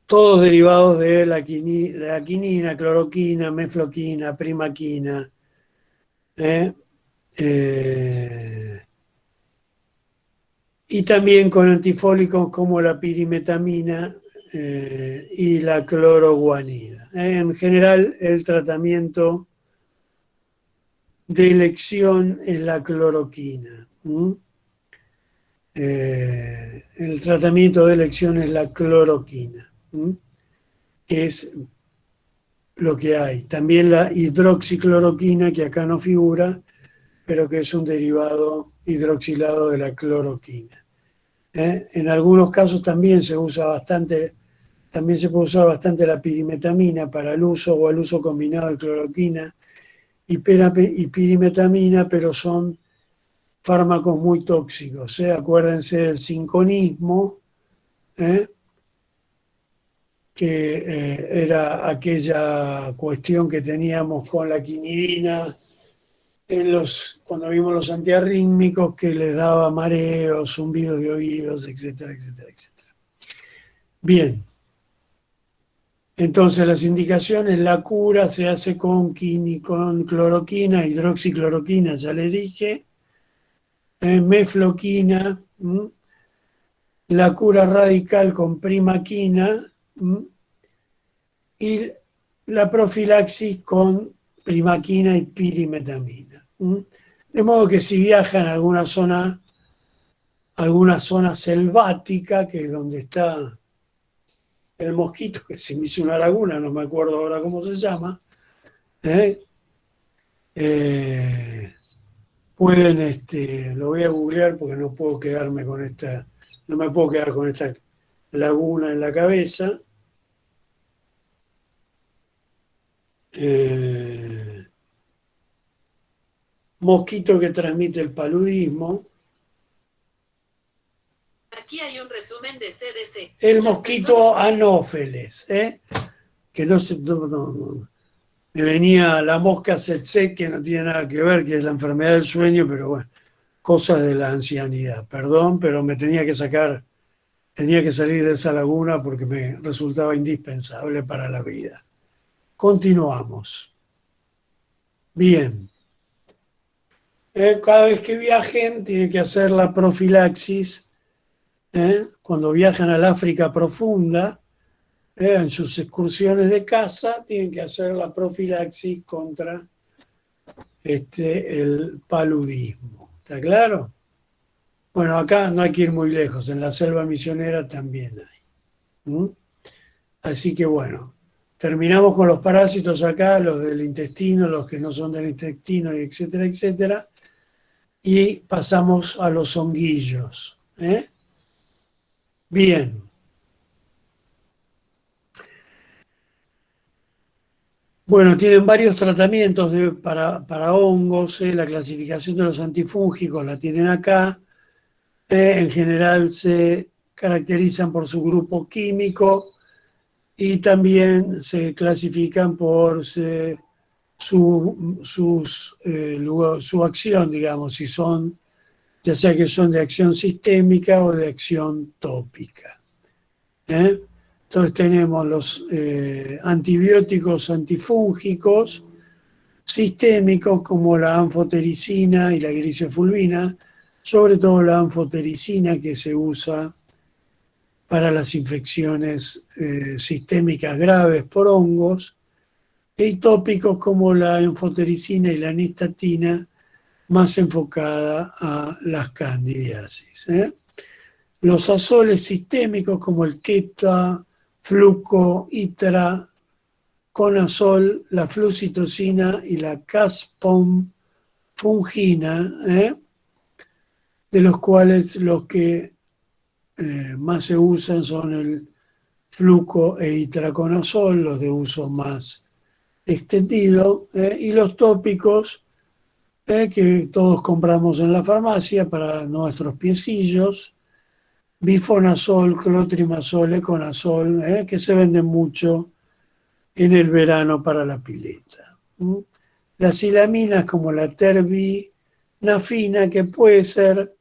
Todos derivados de la quinina, cloroquina, mefloquina, primaquina. Y también con antifólicos como la pirimetamina y la cloroguanida. En general, el tratamiento de elección es la cloroquina. El tratamiento de elección es la cloroquina, que es lo que hay. También la hidroxicloroquina, que acá no figura, pero que es un derivado hidroxilado de la cloroquina. En algunos casos también se usa bastante, también se puede usar bastante la pirimetamina para el uso o el uso combinado de cloroquina y pirimetamina, pero son fármacos muy tóxicos. Acuérdense del sinconismo, que era aquella cuestión que teníamos con la quinidina cuando vimos los antiarrítmicos, que les daba mareos, zumbidos de oídos, etcétera, etcétera, etcétera. Bien. Entonces las indicaciones, la cura se hace con cloroquina, hidroxicloroquina, ya les dije, mefloquina, la cura radical con primaquina y la profilaxis con primaquina y pirimetamina. De modo que si viajan a alguna zona selvática, que es donde está el mosquito, que se me hizo una laguna, no me acuerdo ahora cómo se llama, pueden, lo voy a googlear porque no puedo quedarme con no me puedo quedar con esta laguna en la cabeza. Mosquito que transmite el paludismo. Aquí hay un resumen de CDC. El mosquito anófeles, que no, me venía la mosca tsetse, que no tiene nada que ver, que es la enfermedad del sueño, pero bueno, cosas de la ancianidad. Perdón, pero me tenía que salir de esa laguna porque me resultaba indispensable para la vida. Continuamos. Bien. Cada vez que viajen, tienen que hacer la profilaxis. Cuando viajan al África profunda, en sus excursiones de caza, tienen que hacer la profilaxis contra el paludismo. ¿Está claro? Bueno, acá no hay que ir muy lejos, en la selva misionera también hay. Así que bueno, terminamos con los parásitos acá, los del intestino, los que no son del intestino, etcétera, etcétera, y pasamos a los honguillos. Bien. Bueno, tienen varios tratamientos para hongos. La clasificación de los antifúngicos la tienen acá. En general se caracterizan por su grupo químico y también se clasifican por su acción, digamos, si son, ya sea que son de acción sistémica o de acción tópica. Entonces tenemos los antibióticos antifúngicos sistémicos como la anfotericina y la grisofulvina, sobre todo la anfotericina, que se usa para las infecciones sistémicas graves por hongos, y tópicos como la anfotericina y la nistatina, más enfocada a las candidiasis. Los azoles sistémicos como el queta, fluco, itraconazol, la flucitocina y la caspofungina, de los cuales los que más se usan son el fluco e itraconazol, los de uso más extendido, y los tópicos que todos compramos en la farmacia para nuestros piecillos, bifonazol, clotrimazol, econazol, que se venden mucho en el verano para la pileta. Las silaminas como la terbinafina nafina, que puede ser,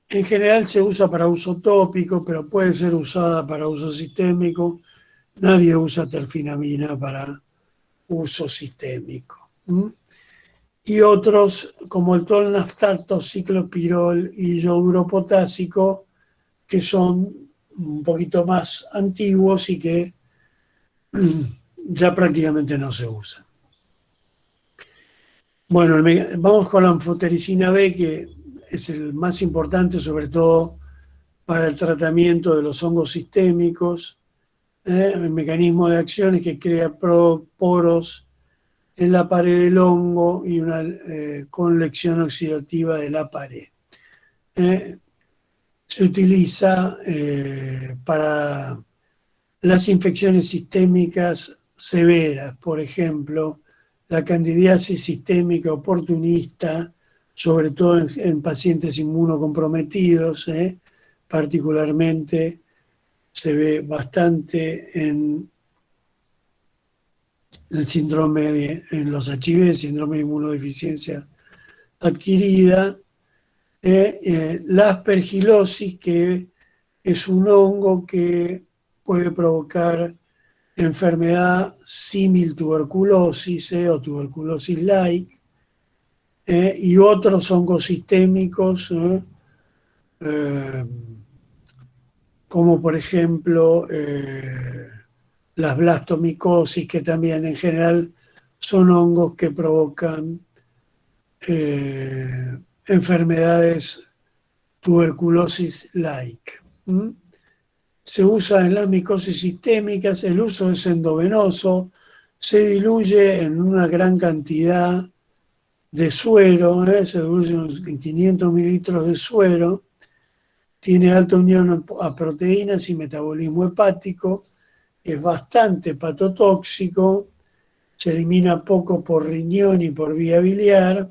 en general se usa para uso tópico, pero puede ser usada para uso sistémico. Nadie usa terfinamina para uso sistémico. Y otros, como el tolnaftato, ciclopirol y yoduro potásico, que son un poquito más antiguos y que ya prácticamente no se usan. Bueno, vamos con la anfotericina B, que es el más importante, sobre todo para el tratamiento de los hongos sistémicos. El mecanismo de acción es que crea poros en la pared del hongo y una conlección oxidativa de la pared. Se utiliza para las infecciones sistémicas severas, por ejemplo, la candidiasis sistémica oportunista, sobre todo en pacientes inmunocomprometidos, particularmente se ve bastante en el síndrome, en los HIV, síndrome de inmunodeficiencia adquirida, la aspergilosis, que es un hongo que puede provocar enfermedad símil tuberculosis o tuberculosis-like, y otros hongos sistémicos, como por ejemplo las blastomicosis, que también en general son hongos que provocan enfermedades tuberculosis-like. Se usa en las micosis sistémicas, el uso es endovenoso, se diluye en una gran cantidad de suero, se diluye en 500 mililitros de suero, tiene alta unión a proteínas y metabolismo hepático, es bastante hepatotóxico, se elimina poco por riñón y por vía biliar.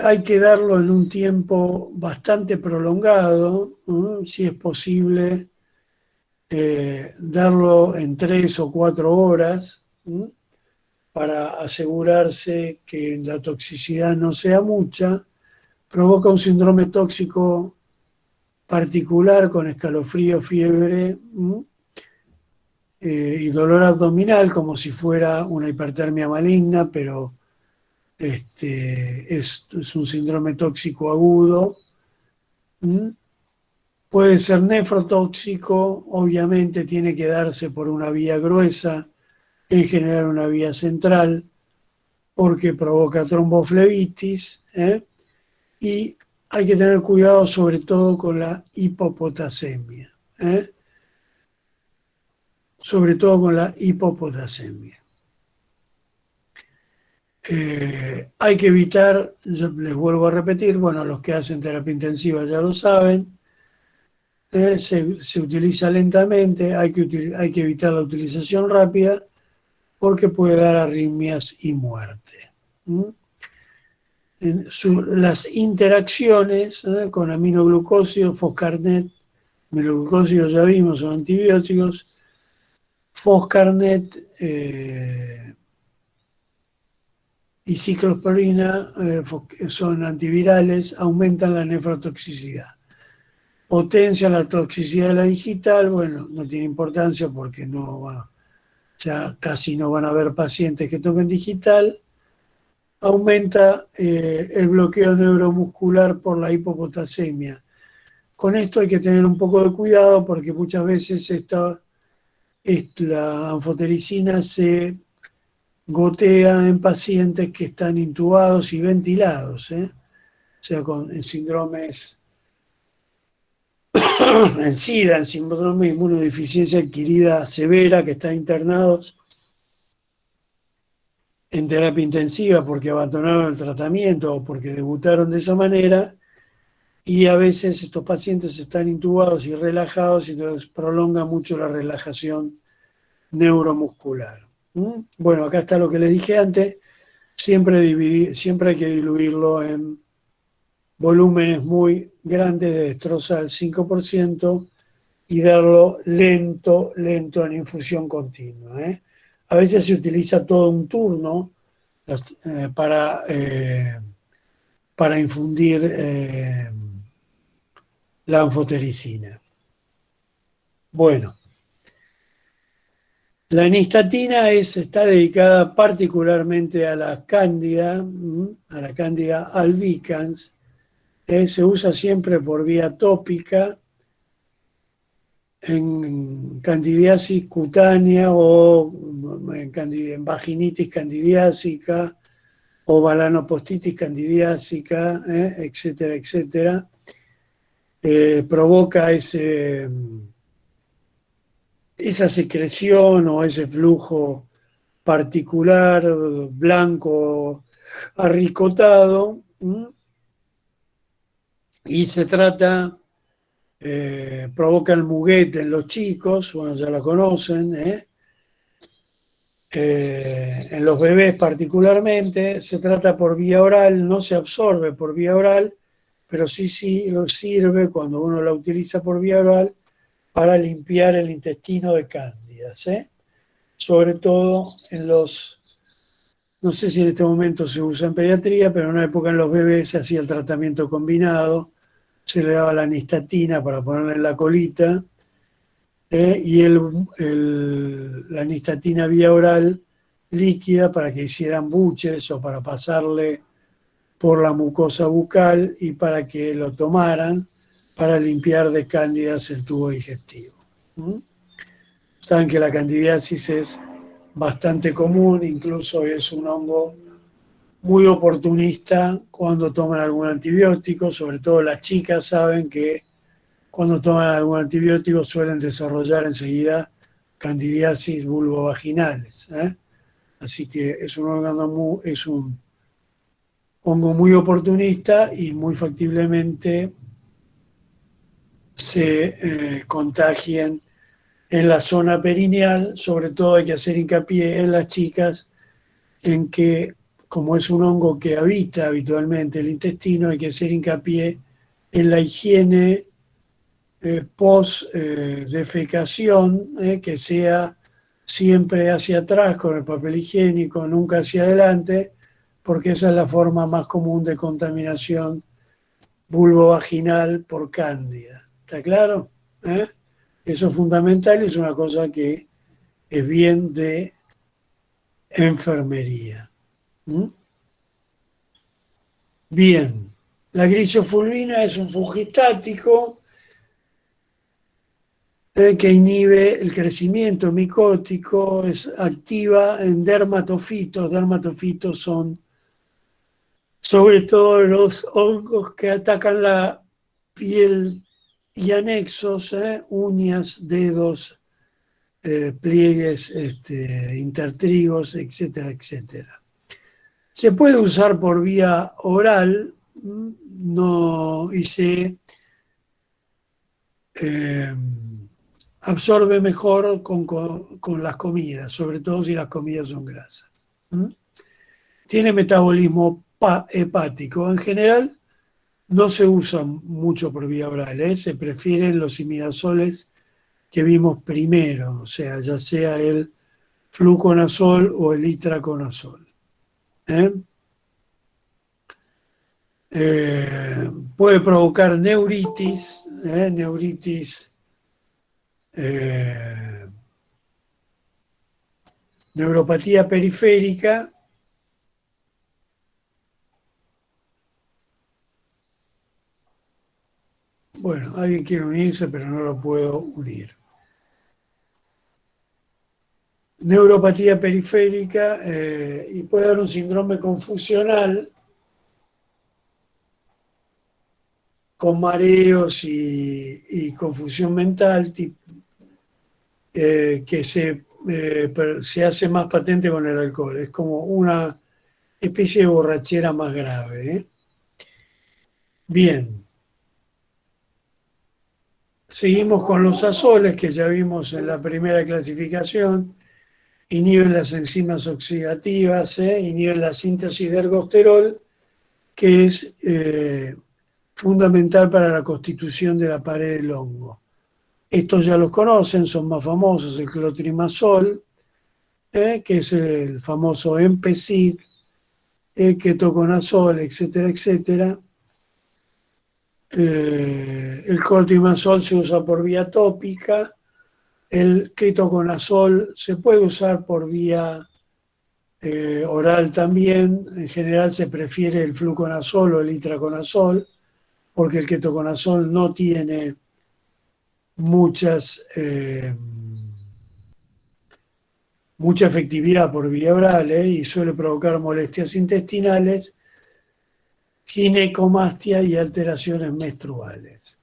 Hay que darlo en un tiempo bastante prolongado, si es posible, darlo en 3 o 4 horas, para asegurarse que la toxicidad no sea mucha. Provoca un síndrome tóxico particular con escalofrío, fiebre y dolor abdominal, como si fuera una hipertermia maligna, pero es un síndrome tóxico agudo. Puede ser nefrotóxico, obviamente tiene que darse por una vía gruesa, en general una vía central, porque provoca tromboflebitis, y hay que tener cuidado sobre todo con la hipopotasemia, sobre todo con la hipopotasemia. Hay que evitar, yo les vuelvo a repetir, bueno, los que hacen terapia intensiva ya lo saben, se utiliza lentamente, hay que evitar la utilización rápida porque puede dar arritmias y muerte. Las interacciones con aminoglucósidos, foscarnet, aminoglucósidos ya vimos, son antibióticos, foscarnet y ciclosporina son antivirales, aumentan la nefrotoxicidad. Potencia la toxicidad de la digital, bueno, no tiene importancia porque ya casi no van a haber pacientes que tomen digital. Aumenta el bloqueo neuromuscular por la hipopotasemia. Con esto hay que tener un poco de cuidado porque muchas veces la anfotericina se gotea en pacientes que están intubados y ventilados, o sea, en síndromes en SIDA, en síndrome de inmunodeficiencia adquirida severa, que están internados en terapia intensiva porque abandonaron el tratamiento o porque debutaron de esa manera, y a veces estos pacientes están intubados y relajados y entonces prolonga mucho la relajación neuromuscular. Bueno, acá está lo que les dije antes, siempre hay que diluirlo en volúmenes muy grandes de destroza al 5% y darlo lento en infusión continua. a veces se utiliza todo un turno para infundir la anfotericina. Bueno, la enistatina está dedicada particularmente a la cándida albicans. Se usa siempre por vía tópica en candidiasis cutánea o en vaginitis candidiásica o balanopostitis candidiásica, etcétera, etcétera. Provoca esa secreción o ese flujo particular, blanco, arricotado, y se trata, provoca el muguete en los chicos, bueno, ya lo conocen, en los bebés particularmente, se trata por vía oral, no se absorbe por vía oral, pero sí lo sirve cuando uno la utiliza por vía oral para limpiar el intestino de cándidas, sobre todo en los, no sé si en este momento se usa en pediatría, pero en una época en los bebés se hacía el tratamiento combinado, se le daba la anistatina para ponerle en la colita, y la anistatina vía oral líquida para que hicieran buches o para pasarle por la mucosa bucal y para que lo tomaran para limpiar de cándidas el tubo digestivo. Saben que la candidiasis es bastante común, incluso es un hongo muy oportunista cuando toman algún antibiótico, sobre todo las chicas saben que cuando toman algún antibiótico suelen desarrollar enseguida candidiasis vulvovaginales. Así que es un hongo muy oportunista y muy factiblemente se contagien en la zona perineal. Sobre todo hay que hacer hincapié en las chicas en que, como es un hongo que habita habitualmente el intestino, hay que hacer hincapié en la higiene post-defecación, que sea siempre hacia atrás con el papel higiénico, nunca hacia adelante, porque esa es la forma más común de contaminación vulvovaginal por cándida. ¿Está claro? Eso es fundamental y es una cosa que es bien de enfermería. Bien, la grisofulvina es un fungistático que inhibe el crecimiento micótico, es activa en dermatofitos. Dermatofitos son sobre todo los hongos que atacan la piel y anexos, uñas, dedos, pliegues intertrigos, etcétera, etcétera. Se puede usar por vía oral, y se absorbe mejor con las comidas, sobre todo si las comidas son grasas. Tiene metabolismo hepático. En general no se usa mucho por vía oral, se prefieren los imidazoles que vimos primero, o sea, ya sea el fluconazol o el itraconazol. Puede provocar neuritis, neuropatía periférica. Bueno, alguien quiere unirse, pero no lo puedo unir. Neuropatía periférica, y puede dar un síndrome confusional con mareos y confusión mental, que se hace más patente con el alcohol. Es como una especie de borrachera más grave. Bien. Seguimos con los azoles, que ya vimos en la primera clasificación. Inhiben las enzimas oxidativas, inhiben la síntesis de ergosterol, que es fundamental para la constitución de la pared del hongo. Estos ya los conocen, son más famosos, el clotrimazol, que es el famoso Empecid, el ketoconazol, etcétera, etcétera. El cortimazol se usa por vía tópica. El ketoconazol se puede usar por vía oral también. En general se prefiere el fluconazol o el itraconazol, porque el ketoconazol no tiene mucha efectividad por vía oral y suele provocar molestias intestinales, ginecomastia y alteraciones menstruales.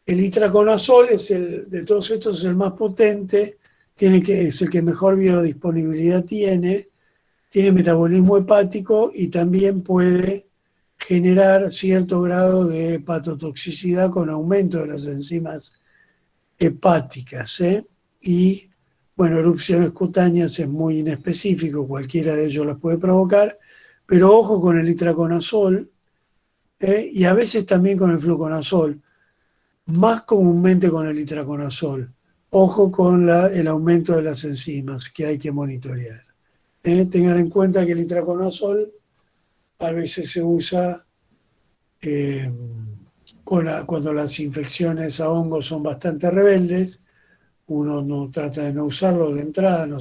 El itraconazol de todos estos es el más potente, es el que mejor biodisponibilidad tiene metabolismo hepático y también puede generar cierto grado de hepatotoxicidad con aumento de las enzimas hepáticas. Y, bueno, erupciones cutáneas es muy inespecífico, cualquiera de ellos las puede provocar, pero ojo con el itraconazol y a veces también con el fluconazol, más comúnmente con el itraconazol. Ojo con el aumento de las enzimas que hay que monitorear. Tengan en cuenta que el itraconazol a veces se usa cuando las infecciones a hongos son bastante rebeldes. Uno no trata de no usarlo de entrada, no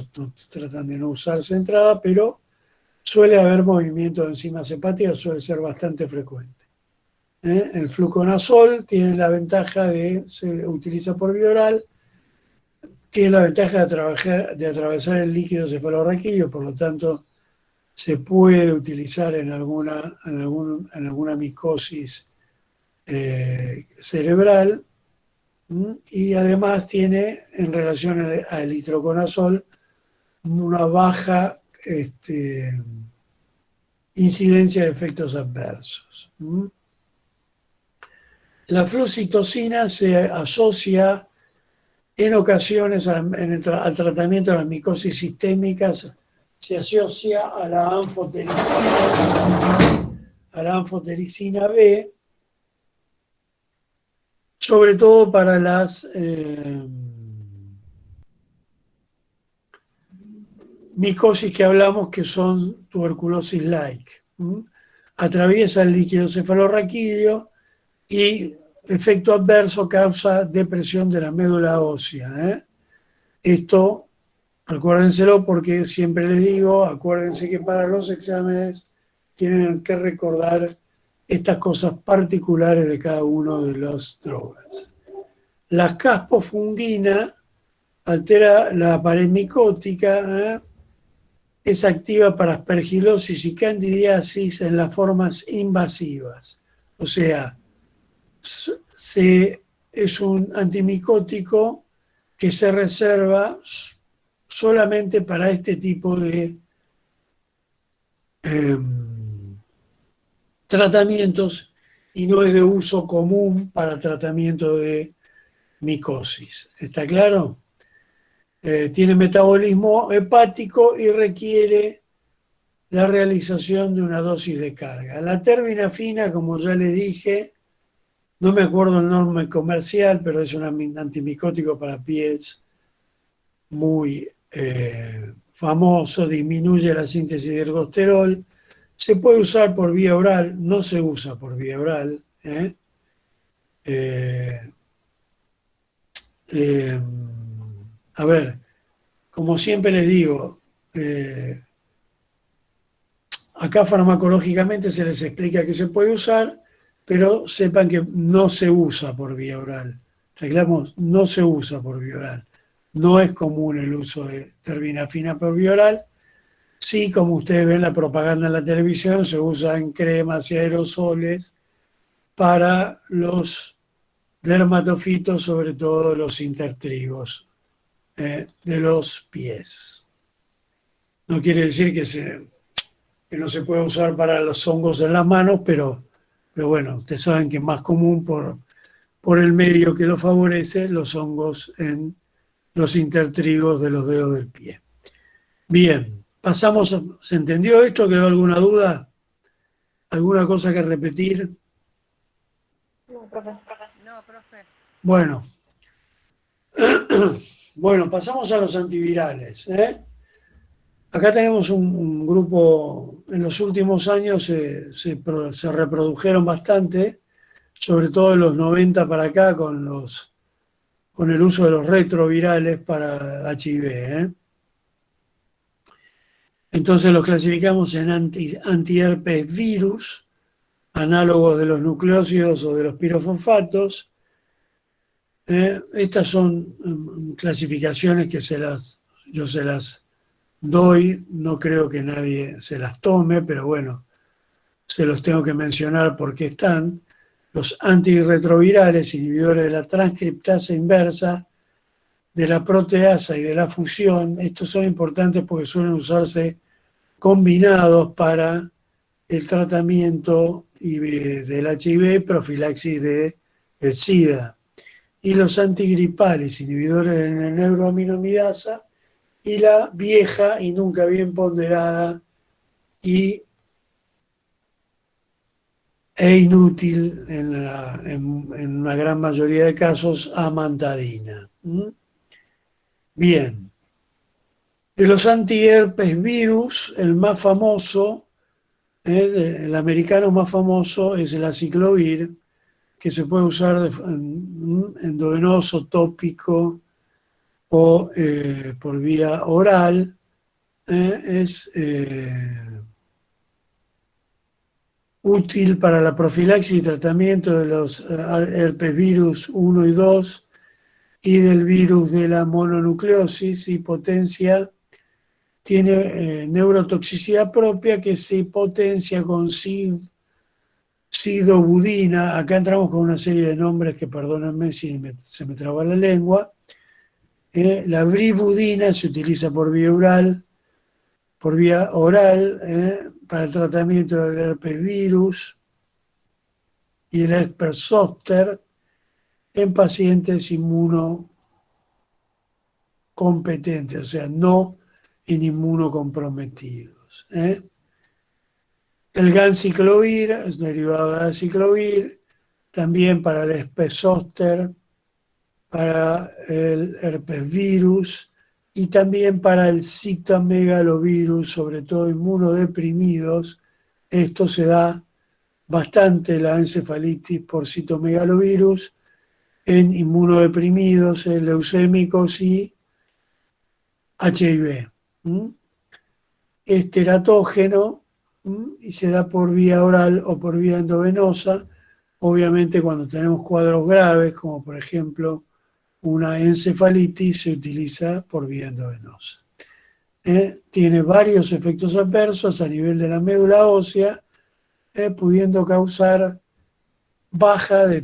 tratan de no usarse de entrada, pero suele haber movimiento de enzimas hepáticas, suele ser bastante frecuente. El fluconazol tiene la ventaja se utiliza por vía oral, tiene la ventaja de atravesar el líquido cefalorraquídeo, por lo tanto se puede utilizar en alguna micosis cerebral, y además tiene, en relación al itraconazol, una baja incidencia de efectos adversos. La flucitocina se asocia en ocasiones al tratamiento de las micosis sistémicas, se asocia a la anfotericina B, sobre todo para las micosis que hablamos, que son tuberculosis-like. Atraviesa el líquido cefalorraquídeo y efecto adverso causa depresión de la médula ósea. Esto, recuérdenselo, porque siempre les digo, acuérdense que para los exámenes tienen que recordar estas cosas particulares de cada uno de las drogas. La caspofungina altera la pared micótica, es activa para aspergilosis y candidiasis en las formas invasivas. O sea, es un antimicótico que se reserva solamente para este tipo de tratamientos y no es de uso común para tratamiento de micosis. ¿Está claro? Tiene metabolismo hepático y requiere la realización de una dosis de carga. La terbinafina, como ya les dije, no me acuerdo el nombre comercial, pero es un antimicótico para pies muy famoso, disminuye la síntesis de ergosterol. Se puede usar por vía oral, no se usa por vía oral. A ver, como siempre les digo, acá farmacológicamente se les explica que se puede usar, pero sepan que no se usa por vía oral. Reclamos, no se usa por vía oral. No es común el uso de terbinafina por vía oral. Sí, como ustedes ven la propaganda en la televisión, se usa en cremas y aerosoles para los dermatofitos, sobre todo los intertrigos de los pies. No quiere decir que no se puede usar para los hongos en las manos, pero bueno, ustedes saben que es más común por el medio que lo favorece, los hongos en los intertrigos de los dedos del pie. Bien, pasamos, ¿se entendió esto? ¿Quedó alguna duda? ¿Alguna cosa que repetir? No, profe. No, profe. Bueno. Bueno, pasamos a los antivirales. Acá tenemos un grupo, en los últimos años se reprodujeron bastante, sobre todo en los 90 para acá, con el uso de los retrovirales para HIV, ¿eh? Entonces los clasificamos en antiherpes virus, análogos de los nucleósidos o de los pirofosfatos. Estas son clasificaciones que yo se las doy, no creo que nadie se las tome, pero bueno, se los tengo que mencionar porque están. Los antirretrovirales, inhibidores de la transcriptasa inversa, de la proteasa y de la fusión, estos son importantes porque suelen usarse combinados para el tratamiento del HIV, profilaxis del SIDA. Y los antigripales, inhibidores de la neuroaminamidasa, y la vieja y nunca bien ponderada e inútil en una gran mayoría de casos, amantadina. Bien. De los antiherpes virus, el más famoso, el americano más famoso es el aciclovir, que se puede usar endovenoso, tópico o por vía oral. Es útil para la profilaxis y tratamiento de los herpes virus 1 y 2 y del virus de la mononucleosis, y tiene neurotoxicidad propia que se potencia con sidobudina. Acá entramos con una serie de nombres que, perdónenme si se me traba la lengua. La brivudina se utiliza por vía oral, para el tratamiento del herpes virus y el herpes zóster en pacientes inmunocompetentes, o sea, no en inmunocomprometidos. El ganciclovir es derivado del aciclovir, también para el herpes zóster, para el herpes virus y también para el citomegalovirus, sobre todo inmunodeprimidos. Esto se da bastante, la encefalitis por citomegalovirus, en inmunodeprimidos, leucémicos y HIV. Es teratógeno y se da por vía oral o por vía endovenosa, obviamente cuando tenemos cuadros graves, como por ejemplo una encefalitis, se utiliza por vía endovenosa. Tiene varios efectos adversos a nivel de la médula ósea, pudiendo causar baja de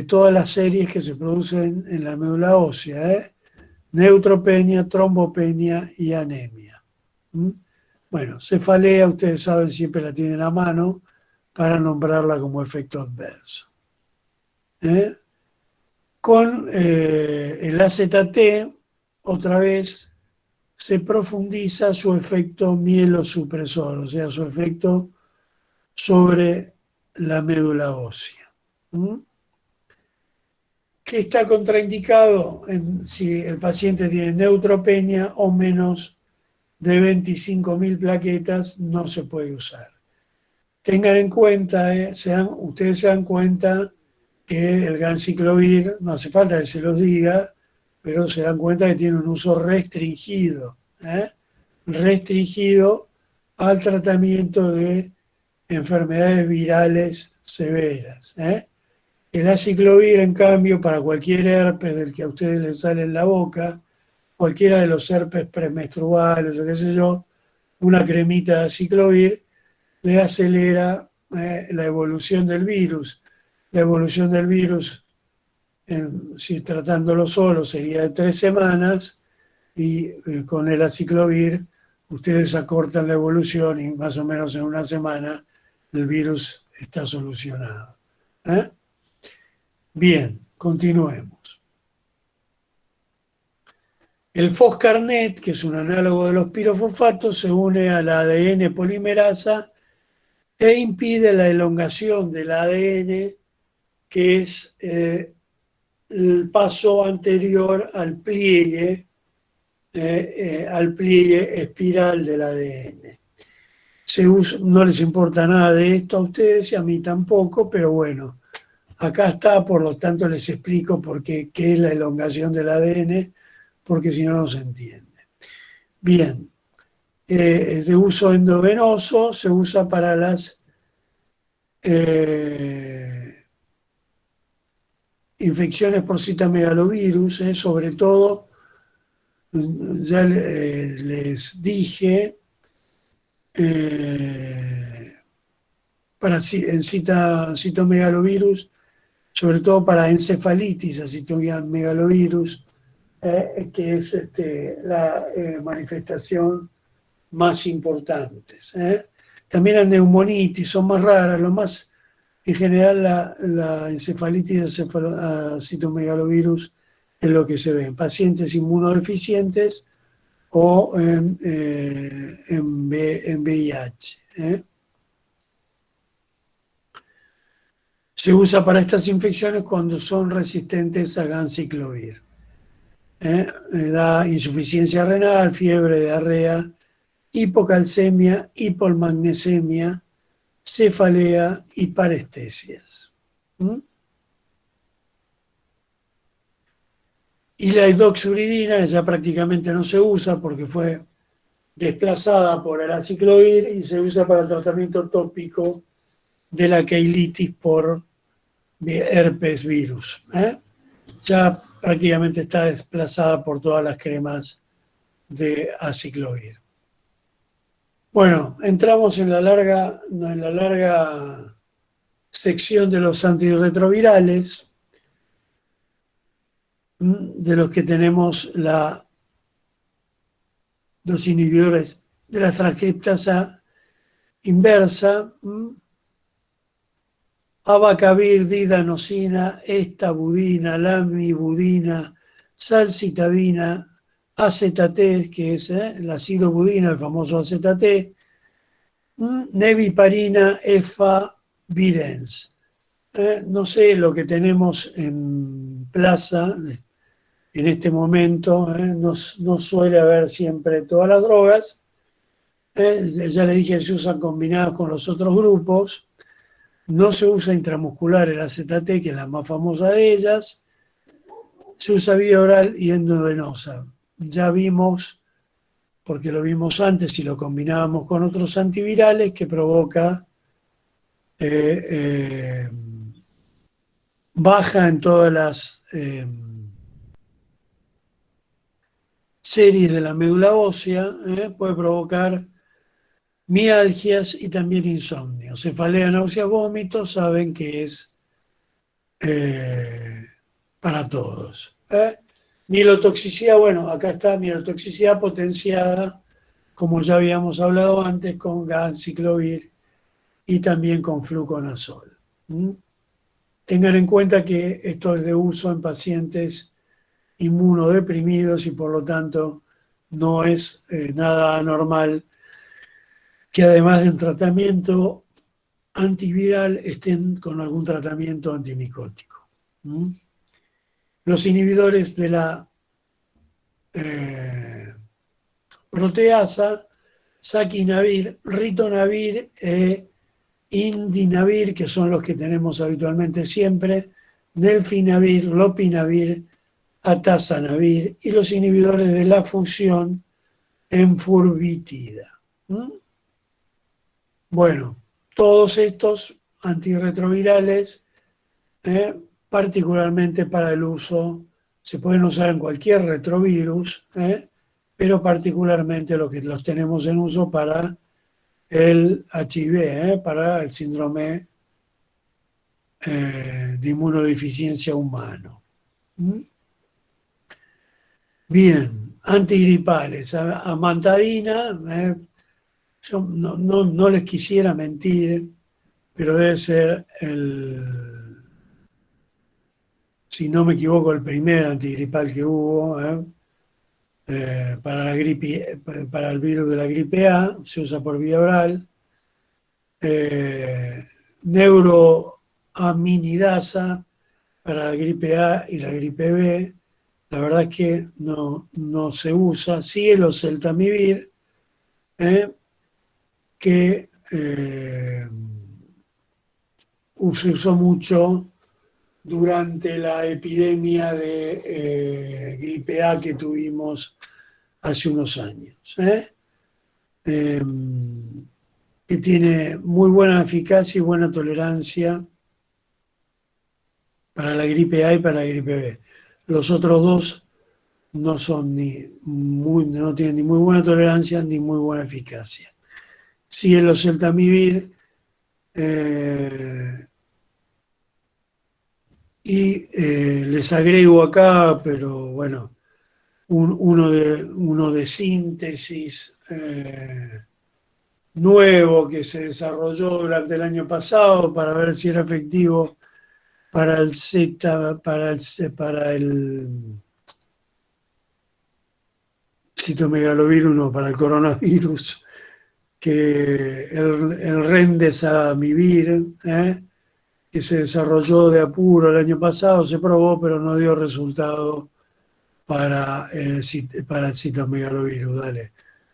todas las series que se producen en la médula ósea, neutropenia, trombopenia y anemia. Bueno, cefalea, ustedes saben, siempre la tienen a mano para nombrarla como efecto adverso. Con el AZT, otra vez, se profundiza su efecto mielosupresor, o sea, su efecto sobre la médula ósea. Que está contraindicado si el paciente tiene neutropenia o menos de 25.000 plaquetas, no se puede usar. Tengan en cuenta, ustedes se dan cuenta que el ganciclovir, no hace falta que se los diga, pero se dan cuenta que tiene un uso restringido al tratamiento de enfermedades virales severas. El aciclovir, en cambio, para cualquier herpes del que a ustedes les sale en la boca, cualquiera de los herpes premenstruales o qué sé yo, una cremita de aciclovir le acelera la evolución del virus. La evolución del virus, si tratándolo solo, sería de 3 semanas, y con el aciclovir ustedes acortan la evolución y más o menos en 1 semana el virus está solucionado. Bien, continuemos. El foscarnet, que es un análogo de los pirofosfatos, se une a la ADN polimerasa e impide la elongación del ADN, que es el paso anterior al pliegue al pliegue espiral del ADN. No les importa nada de esto a ustedes y a mí tampoco, pero bueno, acá está, por lo tanto les explico por qué es la elongación del ADN, porque si no, no se entiende. Bien, es de uso endovenoso, se usa para las infecciones por citomegalovirus, sobre todo, ya les dije, en citomegalovirus, sobre todo para encefalitis a citomegalovirus, que es la manifestación más importante. También la neumonitis son más raras, en general la encefalitis a citomegalovirus es lo que se ve en pacientes inmunodeficientes o en VIH. Se usa para estas infecciones cuando son resistentes a ganciclovir. Da insuficiencia renal, fiebre, diarrea, hipocalcemia, hipomagnesemia, cefalea y parestesias. Y la hidroxuridina ya prácticamente no se usa porque fue desplazada por el aciclovir y se usa para el tratamiento tópico de la queilitis por herpes virus. Ya prácticamente está desplazada por todas las cremas de aciclovir. Bueno, entramos en la larga sección de los antirretrovirales, de los que tenemos los inhibidores de la transcriptasa inversa, abacavir, didanosina, estabudina, lamivudina, salcitabina, acetate, que es el acidobudina, el famoso acetate, neviparina, efavirenz. No sé lo que tenemos en plaza en este momento, no suele haber siempre todas las drogas. Ya les dije que se usan combinadas con los otros grupos. No se usa intramuscular el acetate, que es la más famosa de ellas. Se usa vía oral y endovenosa. Ya vimos, porque lo vimos antes y lo combinábamos con otros antivirales, que provoca baja en todas las series de la médula ósea, puede provocar mialgias y también insomnio. Cefalea, náusea, vómitos, saben que es para todos. Mielotoxicidad, bueno, acá está mielotoxicidad potenciada, como ya habíamos hablado antes, con ganciclovir y también con fluconazol. Tengan en cuenta que esto es de uso en pacientes inmunodeprimidos y por lo tanto no es nada anormal que además de un tratamiento antiviral estén con algún tratamiento antimicótico. Los inhibidores de la proteasa, saquinavir, ritonavir e indinavir, que son los que tenemos habitualmente siempre, delfinavir, lopinavir, atazanavir, y los inhibidores de la fusión enfurvitida. Bueno, todos estos antirretrovirales, particularmente para el uso, se pueden usar en cualquier retrovirus, pero particularmente los tenemos en uso para el HIV, para el síndrome de inmunodeficiencia humano. Bien, antigripales, amantadina, yo no les quisiera mentir, pero debe ser si no me equivoco, el primer antigripal que hubo para el virus de la gripe A, se usa por vía oral. Neuroaminidasa para la gripe A y la gripe B, La verdad es que no se usa. Sí, el oseltamivir, que se usó mucho durante la epidemia de gripe A que tuvimos hace unos años, que tiene muy buena eficacia y buena tolerancia para la gripe A y para la gripe B. Los otros dos no tienen ni muy buena tolerancia ni muy buena eficacia. Sí, el oseltamivir les agrego acá, pero bueno, uno de síntesis nuevo que se desarrolló durante el año pasado para ver si era efectivo para el citomegalovirus, no, para el coronavirus, que el remdesivir, que se desarrolló de apuro el año pasado, se probó, pero no dio resultado para el citomegalovirus,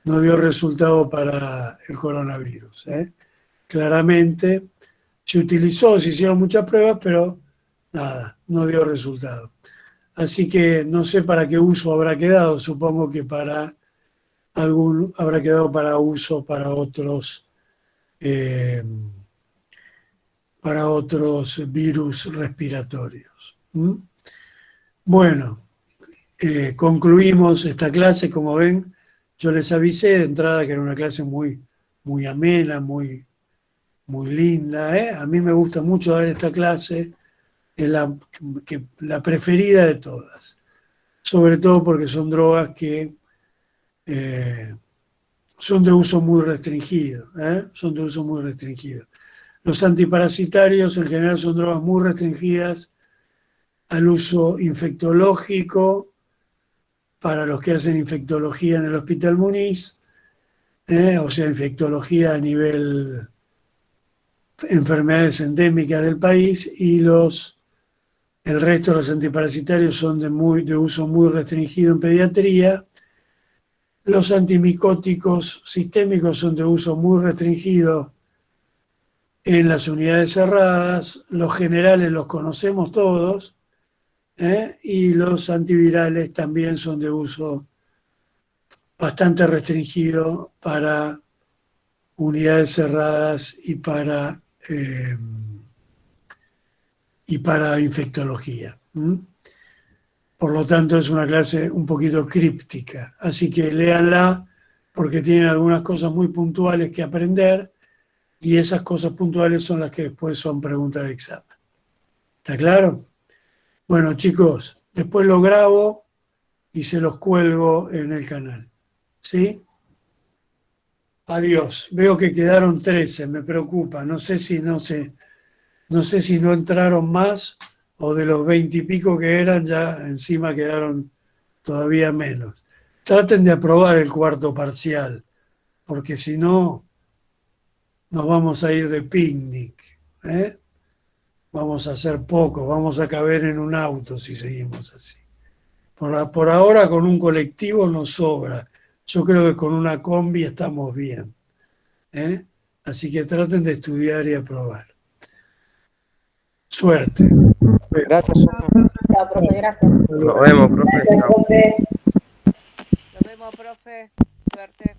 no dio resultado para el coronavirus. Claramente se utilizó, se hicieron muchas pruebas, pero nada, no dio resultado. Así que no sé para qué uso habrá quedado, supongo que habrá quedado para uso para otros virus respiratorios. Bueno, concluimos esta clase. Como ven, yo les avisé de entrada que era una clase muy, muy amena, muy, muy linda. A mí me gusta mucho dar esta clase, es la preferida de todas, sobre todo porque son drogas que son de uso muy restringido, son de uso muy restringido. Los antiparasitarios en general son drogas muy restringidas al uso infectológico para los que hacen infectología en el Hospital Muniz, o sea, infectología a nivel enfermedades endémicas del país, y el resto de los antiparasitarios son de uso muy restringido en pediatría. Los antimicóticos sistémicos son de uso muy restringido en las unidades cerradas. Los generales los conocemos todos, y los antivirales también son de uso bastante restringido para unidades cerradas y para infectología. Por lo tanto, es una clase un poquito críptica. Así que léanla porque tienen algunas cosas muy puntuales que aprender, y esas cosas puntuales son las que después son preguntas de examen. ¿Está claro? Bueno, chicos, después lo grabo y se los cuelgo en el canal. ¿Sí? Adiós. Veo que quedaron 13, me preocupa. No sé si no entraron más, o de los 20 y pico que eran, ya encima quedaron todavía menos. Traten de aprobar el cuarto parcial, porque si no, nos vamos a ir de picnic. Vamos a hacer poco, vamos a caber en un auto si seguimos así. Por ahora con un colectivo nos sobra. Yo creo que con una combi estamos bien. Así que traten de estudiar y aprobar. Suerte. Gracias. Chao, profe, gracias. Nos vemos, profe. Chao. Profe. Nos vemos, profe. Suerte.